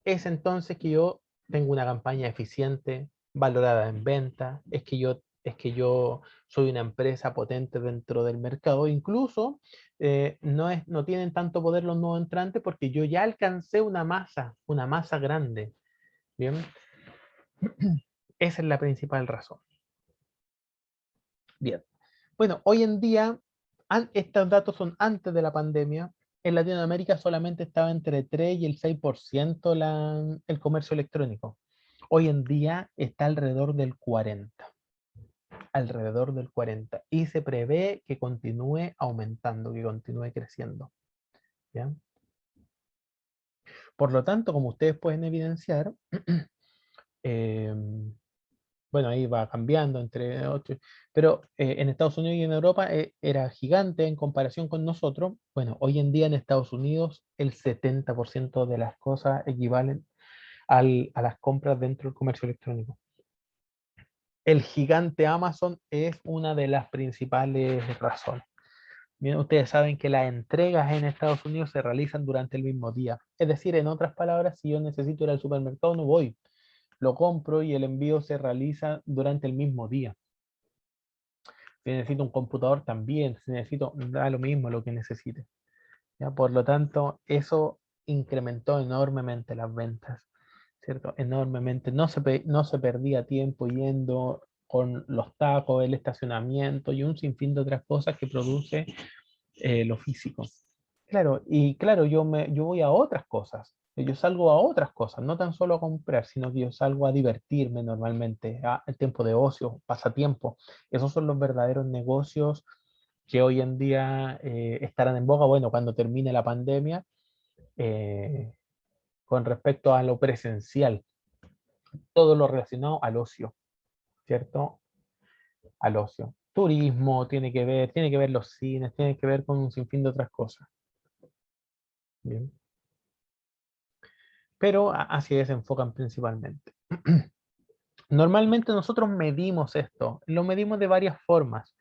es entonces que yo tengo una campaña eficiente, valorada en venta, es que yo soy una empresa potente dentro del mercado. Incluso no tienen tanto poder los nuevos entrantes porque yo ya alcancé una masa grande. Bien, esa es la principal razón. Bien. Bueno, hoy en día, estos datos son antes de la pandemia. En Latinoamérica solamente estaba entre 3 y el 6% el comercio electrónico. Hoy en día está alrededor del 40%. Alrededor del 40%. Y se prevé que continúe aumentando, que continúe creciendo. ¿Ya? Por lo tanto, como ustedes pueden evidenciar, bueno, ahí va cambiando entre 8, pero en Estados Unidos y en Europa era gigante en comparación con nosotros. Bueno, hoy en día en Estados Unidos el 70% de las cosas equivalen a las compras dentro del comercio electrónico. El gigante Amazon es una de las principales razones. Bien, ustedes saben que las entregas en Estados Unidos se realizan durante el mismo día. Es decir, en otras palabras, si yo necesito ir al supermercado, no voy. Lo compro y el envío se realiza durante el mismo día. Si necesito un computador también, si necesito, da lo mismo lo que necesite. ¿Ya? Por lo tanto, eso incrementó enormemente las ventas, ¿cierto? Enormemente. No se perdía tiempo yendo con los tacos, el estacionamiento y un sinfín de otras cosas que produce lo físico. Claro, y claro, yo voy a otras cosas. Yo salgo a otras cosas, no tan solo a comprar, sino que yo salgo a divertirme normalmente, a el tiempo de ocio, pasatiempo. Esos son los verdaderos negocios que hoy en día estarán en boga, bueno, cuando termine la pandemia, eh, con respecto a lo presencial, todo lo relacionado al ocio, ¿cierto? Al ocio. Turismo tiene que ver los cines, tiene que ver con un sinfín de otras cosas. Bien. Pero así se enfocan principalmente. Normalmente nosotros medimos esto, lo medimos de varias formas.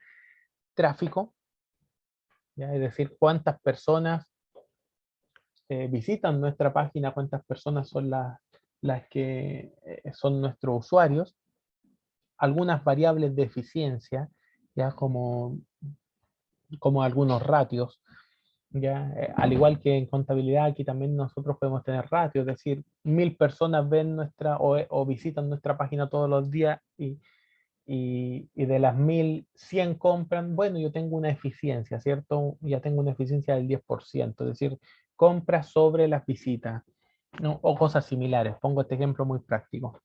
Tráfico, ¿ya? Es decir, cuántas personas visitan nuestra página, cuántas personas son las que son nuestros usuarios. Algunas variables de eficiencia, ya como algunos ratios, ya al igual que en contabilidad, aquí también nosotros podemos tener ratios, es decir, 1000 personas ven o visitan nuestra página todos los días y de las 1000, 100 compran. Bueno, yo tengo una eficiencia, ¿cierto? Ya tengo una eficiencia del 10%, es decir, compras sobre las visitas, ¿no? O cosas similares. Pongo este ejemplo muy práctico.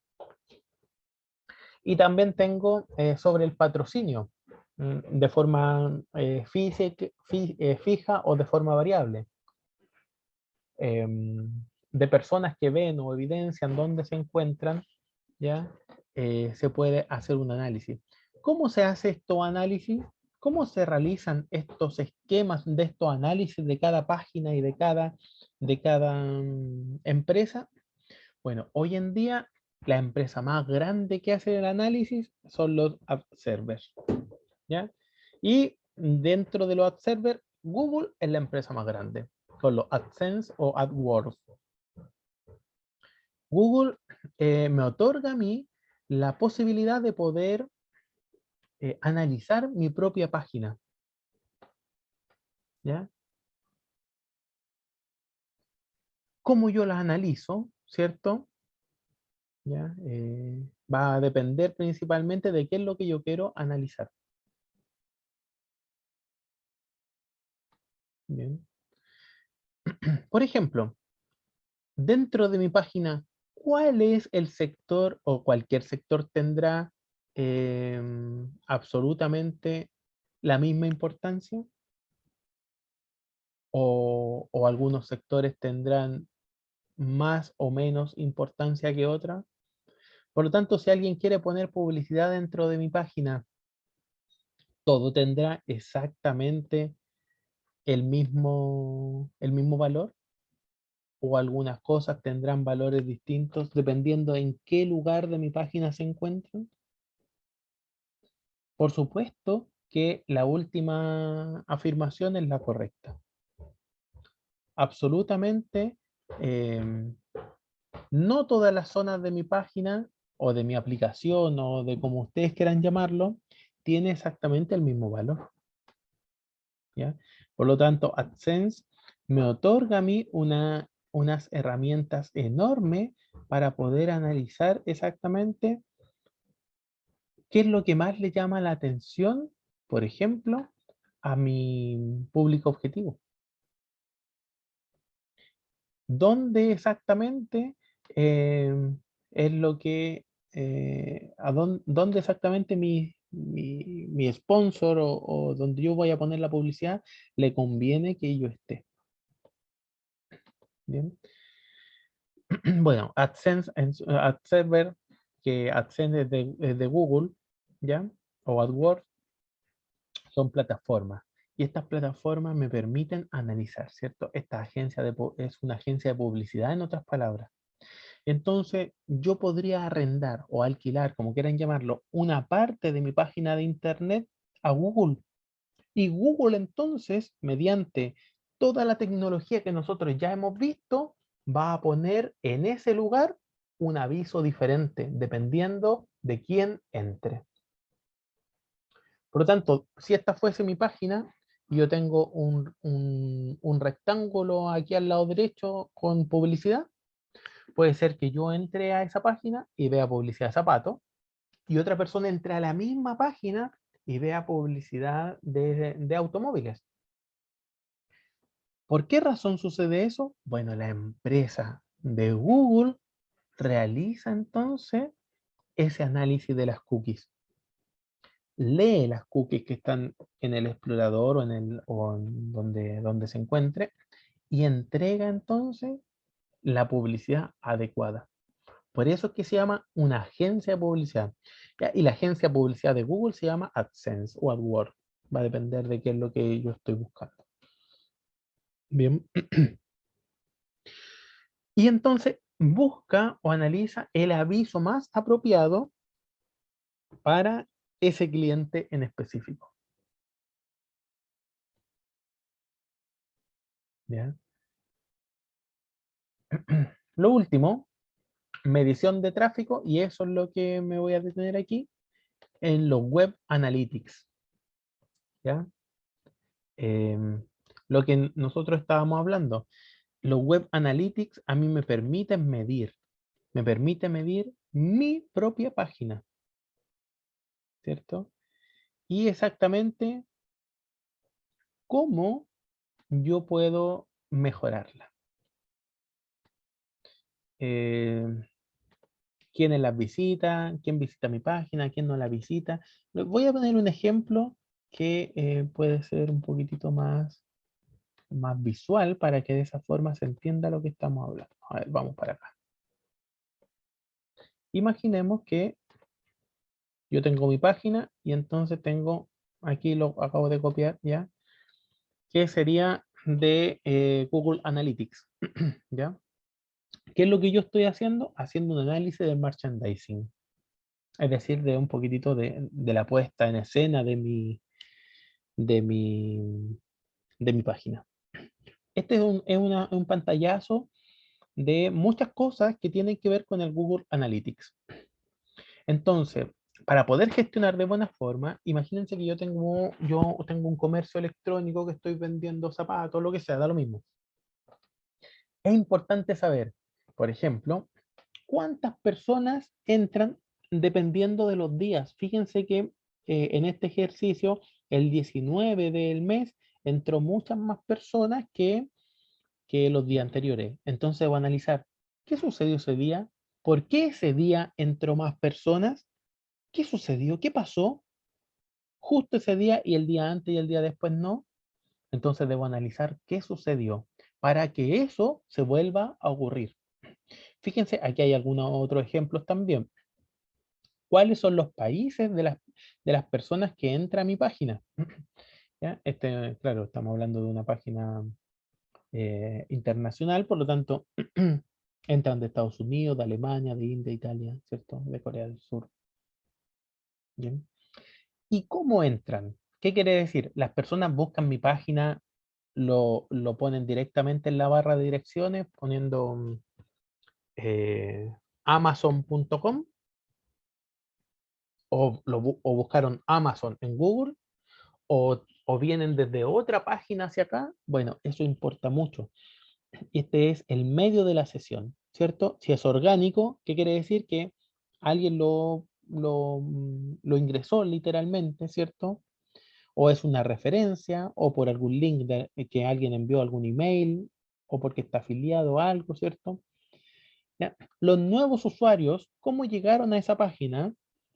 Y también tengo sobre el patrocinio, de forma fija o de forma variable. De personas que ven o evidencian dónde se encuentran, ¿ya? Se puede hacer un análisis. ¿Cómo se hace estos análisis? ¿Cómo se realizan estos esquemas de estos análisis de cada página y de cada empresa? Bueno, hoy en día la empresa más grande que hace el análisis son los ad servers, ¿ya? Y dentro de los ad servers, Google es la empresa más grande, con los AdSense o AdWords. Google me otorga a mí la posibilidad de poder analizar mi propia página, ¿ya? ¿Cómo yo la analizo, cierto? ¿Ya? Va a depender principalmente de qué es lo que yo quiero analizar. Bien. Por ejemplo, dentro de mi página, ¿cuál es el sector o cualquier sector tendrá absolutamente la misma importancia? ¿O algunos sectores tendrán más o menos importancia que otra? Por lo tanto, si alguien quiere poner publicidad dentro de mi página, ¿todo tendrá exactamente el mismo valor? ¿O algunas cosas tendrán valores distintos dependiendo en qué lugar de mi página se encuentran? Por supuesto que la última afirmación es la correcta. Absolutamente, no todas las zonas de mi página o de mi aplicación o de como ustedes quieran llamarlo, tiene exactamente el mismo valor, ¿ya? Por lo tanto, AdSense me otorga a mí unas herramientas enormes para poder analizar exactamente qué es lo que más le llama la atención, por ejemplo, a mi público objetivo. ¿Dónde exactamente es lo que, dónde exactamente mi sponsor o donde yo voy a poner la publicidad le conviene que yo esté? Bien. Bueno, AdSense, AdServer, que AdSense es de Google, ¿ya? O AdWords, son plataformas. Y estas plataformas me permiten analizar, ¿cierto? Esta es una agencia de publicidad, en otras palabras. Entonces, yo podría arrendar o alquilar, como quieran llamarlo, una parte de mi página de internet a Google. Y Google entonces, mediante toda la tecnología que nosotros ya hemos visto, va a poner en ese lugar un aviso diferente, dependiendo de quién entre. Por lo tanto, si esta fuese mi página, y yo tengo un rectángulo aquí al lado derecho con publicidad, puede ser que yo entre a esa página y vea publicidad de zapatos, y otra persona entre a la misma página y vea publicidad de automóviles. ¿Por qué razón sucede eso? Bueno, la empresa de Google realiza entonces ese análisis de las cookies. Lee las cookies que están en el explorador o en donde se encuentre y entrega entonces la publicidad adecuada. Por eso es que se llama una agencia de publicidad. ¿Ya? Y la agencia de publicidad de Google se llama AdSense o AdWords. Va a depender de qué es lo que yo estoy buscando. Bien. Y entonces busca o analiza el aviso más apropiado para ese cliente en específico. ¿Ya? Lo último, medición de tráfico, y eso es lo que me voy a detener aquí, en los Web Analytics. ¿Ya? Lo que nosotros estábamos hablando, los Web Analytics a mí me permiten medir mi propia página, ¿cierto? Y exactamente cómo yo puedo mejorarla. ¿Quiénes las visitan? ¿Quién visita mi página? ¿Quién no la visita? Voy a poner un ejemplo que puede ser un poquitito más visual para que de esa forma se entienda lo que estamos hablando. A ver, vamos para acá. Imaginemos que yo tengo mi página y entonces tengo, aquí lo acabo de copiar ya, que sería de Google Analytics. ¿Ya? ¿Qué es lo que yo estoy haciendo? Haciendo un análisis del merchandising. Es decir, de un poquitito de la puesta en escena de mi, de mi página. Este es un pantallazo de muchas cosas que tienen que ver con el Google Analytics. Entonces, para poder gestionar de buena forma, imagínense que yo tengo un comercio electrónico que estoy vendiendo zapatos, lo que sea, da lo mismo. Es importante saber, por ejemplo, cuántas personas entran dependiendo de los días. Fíjense que en este ejercicio, el 19 del mes, entró muchas más personas que los días anteriores. Entonces voy a analizar qué sucedió ese día, por qué ese día entró más personas, qué sucedió, qué pasó justo ese día y el día antes y el día después no. Entonces debo analizar qué sucedió para que eso se vuelva a ocurrir. Fíjense, aquí hay algunos otros ejemplos también. ¿Cuáles son los países de las personas que entran a mi página? ¿Ya? Claro, estamos hablando de una página internacional, por lo tanto, entran de Estados Unidos, de Alemania, de India, Italia, ¿cierto? De Corea del Sur. ¿Bien? ¿Y cómo entran? ¿Qué quiere decir? Las personas buscan mi página, lo ponen directamente en la barra de direcciones, poniendo amazon.com o buscaron Amazon en Google o vienen desde otra página hacia acá. Bueno, eso importa mucho. Este es el medio de la sesión, ¿cierto? Si es orgánico, ¿qué quiere decir? Que alguien lo ingresó literalmente, ¿cierto? O es una referencia, o por algún link que alguien envió algún email, o porque está afiliado a algo, ¿cierto? ¿Ya? Los nuevos usuarios, ¿cómo llegaron a esa página?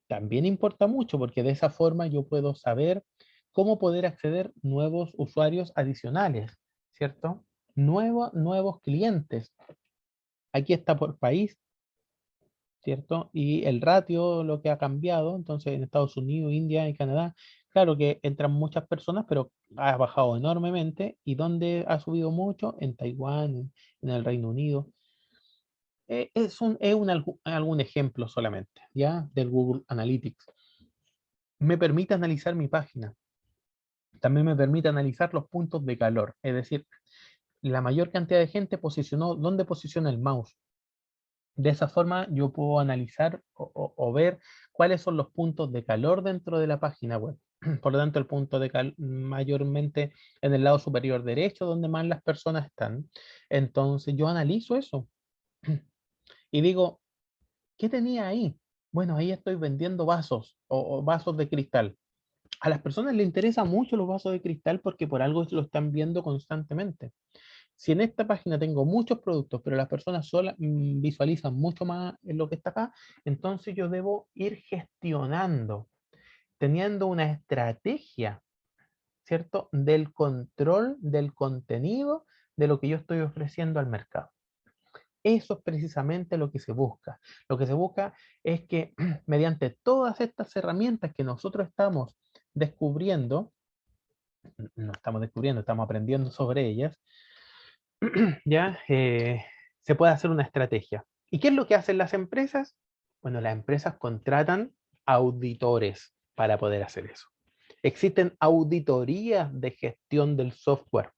También importa mucho, porque de esa forma yo puedo saber cómo poder acceder nuevos usuarios adicionales, ¿cierto? Nuevos clientes. Aquí está por país, ¿cierto? Y el ratio, lo que ha cambiado, entonces en Estados Unidos, India y Canadá, claro que entran muchas personas, pero ha bajado enormemente. ¿Y dónde ha subido mucho? En Taiwán, en el Reino Unido. Algún ejemplo solamente, ¿ya? Del Google Analytics. Me permite analizar mi página. También me permite analizar los puntos de calor. Es decir, la mayor cantidad de gente posicionó, ¿dónde posiciona el mouse? De esa forma yo puedo analizar o ver cuáles son los puntos de calor dentro de la página web. Por lo tanto, el punto de calor mayormente en el lado superior derecho, donde más las personas están. Entonces yo analizo eso y digo, ¿qué tenía ahí? Bueno, ahí estoy vendiendo vasos o vasos de cristal. A las personas les interesan mucho los vasos de cristal porque por algo lo están viendo constantemente. Si en esta página tengo muchos productos, pero las personas visualizan mucho más en lo que está acá, entonces yo debo ir gestionando, teniendo una estrategia, ¿cierto? Del control del contenido de lo que yo estoy ofreciendo al mercado. Eso es precisamente lo que se busca. Lo que se busca es que mediante todas estas herramientas que nosotros estamos descubriendo, no estamos descubriendo, estamos aprendiendo sobre ellas, ya se puede hacer una estrategia. ¿Y qué es lo que hacen las empresas? Bueno, las empresas contratan auditores para poder hacer eso. Existen auditorías de gestión del software,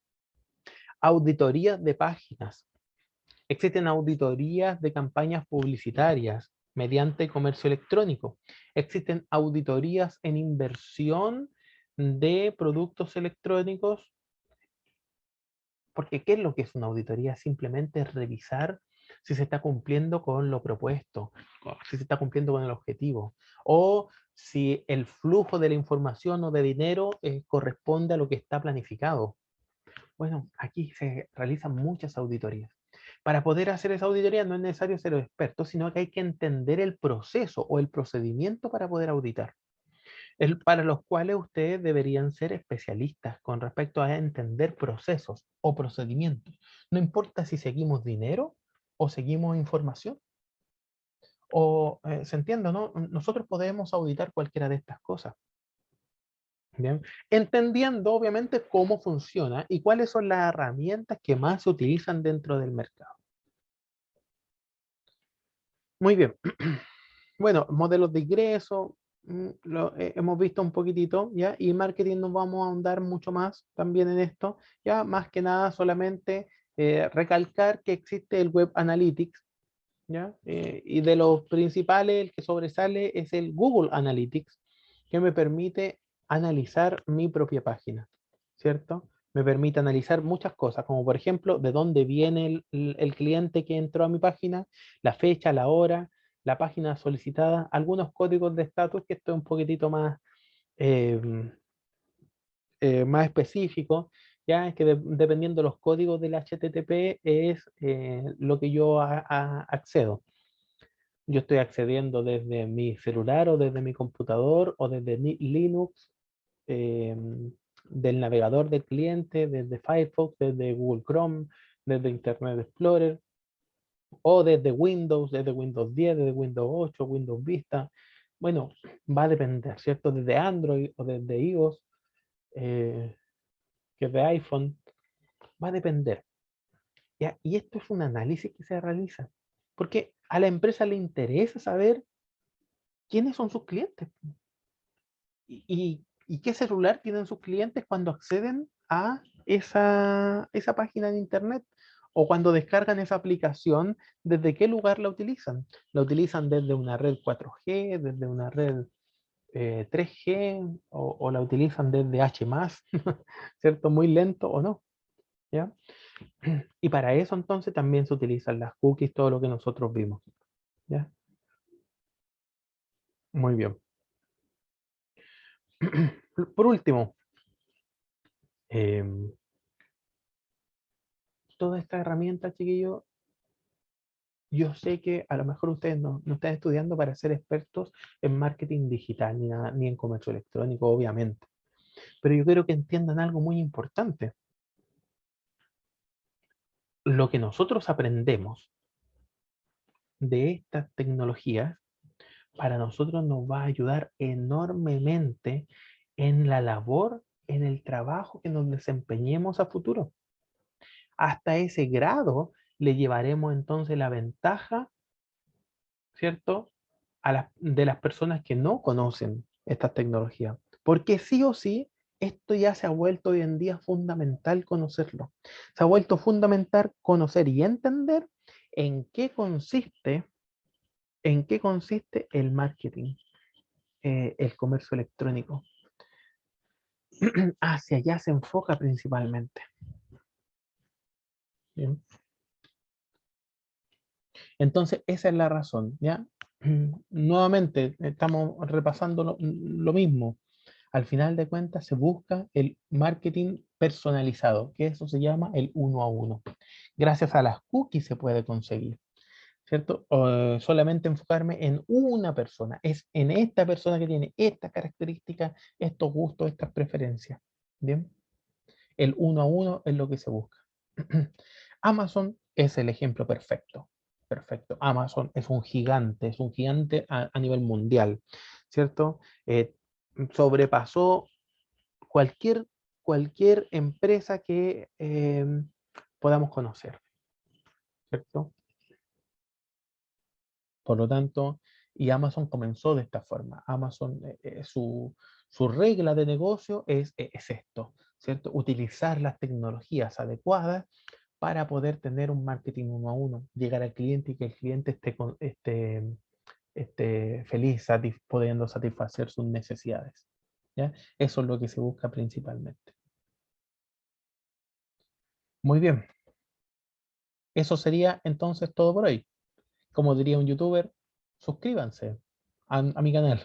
auditorías de páginas, existen auditorías de campañas publicitarias mediante comercio electrónico, existen auditorías en inversión de productos electrónicos, porque ¿qué es lo que es una auditoría? Simplemente revisar si se está cumpliendo con lo propuesto, si se está cumpliendo con el objetivo, o si el flujo de la información o de dinero corresponde a lo que está planificado. Bueno, aquí se realizan muchas auditorías. Para poder hacer esa auditoría no es necesario ser experto, sino que hay que entender el proceso o el procedimiento para poder auditar. Para los cuales ustedes deberían ser especialistas con respecto a entender procesos o procedimientos. No importa si seguimos dinero o seguimos información. O se entiende, ¿no? Nosotros podemos auditar cualquiera de estas cosas. Bien. Entendiendo obviamente cómo funciona y cuáles son las herramientas que más se utilizan dentro del mercado. Muy bien. Bueno, modelos de ingreso, hemos visto un poquitito, ¿ya? Y marketing nos vamos a ahondar mucho más también en esto, ¿ya? Más que nada solamente recalcar que existe el Web Analytics, ¿ya? Y de los principales, el que sobresale es el Google Analytics, que me permite analizar mi propia página, ¿cierto? Me permite analizar muchas cosas, como por ejemplo, de dónde viene el cliente que entró a mi página, la fecha, la hora, la página solicitada, algunos códigos de estatus, que esto es un poquitito más, eh, más específico, ya es que dependiendo de los códigos del HTTP es lo que yo accedo. Yo estoy accediendo desde mi celular o desde mi computador o desde Linux, del navegador del cliente, desde Firefox, desde Google Chrome, desde Internet Explorer, o desde Windows 10, desde Windows 8, Windows Vista. Bueno, va a depender, ¿cierto? Desde Android o desde iOS, que es de iPhone, va a depender. ¿Ya? Y esto es un análisis que se realiza, porque a la empresa le interesa saber quiénes son sus clientes y qué celular tienen sus clientes cuando acceden a esa página de internet o cuando descargan esa aplicación, desde qué lugar la utilizan. La utilizan desde una red 4G, desde una red 3G o la utilizan desde H+, ¿cierto? Muy lento o no, ¿ya? Y para eso entonces también se utilizan las cookies, todo lo que nosotros vimos, ¿ya? Muy bien. Por último, toda esta herramienta, chiquillos, yo sé que a lo mejor ustedes no están estudiando para ser expertos en marketing digital ni en comercio electrónico, obviamente. Pero yo quiero que entiendan algo muy importante. Lo que nosotros aprendemos de estas tecnologías, para nosotros nos va a ayudar enormemente en la labor, en el trabajo que nos desempeñemos a futuro. Hasta ese grado le llevaremos entonces la ventaja, ¿cierto? De las personas que no conocen estas tecnologías. Porque sí o sí, esto ya se ha vuelto hoy en día fundamental conocerlo. Se ha vuelto fundamental conocer y entender en qué consiste el marketing, el comercio electrónico. Hacia allá se enfoca principalmente. Bien. Entonces, esa es la razón, ¿ya? Nuevamente, estamos repasando lo mismo. Al final de cuentas, se busca el marketing personalizado, que eso se llama el 1 a 1. Gracias a las cookies se puede conseguir, ¿cierto? Solamente enfocarme en una persona. Es en esta persona que tiene estas características, estos gustos, estas preferencias. ¿Bien? El 1 a 1 es lo que se busca. Amazon es el ejemplo perfecto. Perfecto. Amazon es un gigante a nivel mundial, ¿cierto? Sobrepasó cualquier empresa que podamos conocer, ¿cierto? Por lo tanto, Y Amazon comenzó de esta forma. Amazon, su regla de negocio es esto, ¿cierto? Utilizar las tecnologías adecuadas para poder tener un marketing 1 a 1, llegar al cliente y que el cliente esté feliz, pudiendo satisfacer sus necesidades. ¿Ya? Eso es lo que se busca principalmente. Muy bien. Eso sería entonces todo por hoy. Como diría un youtuber, suscríbanse a mi canal.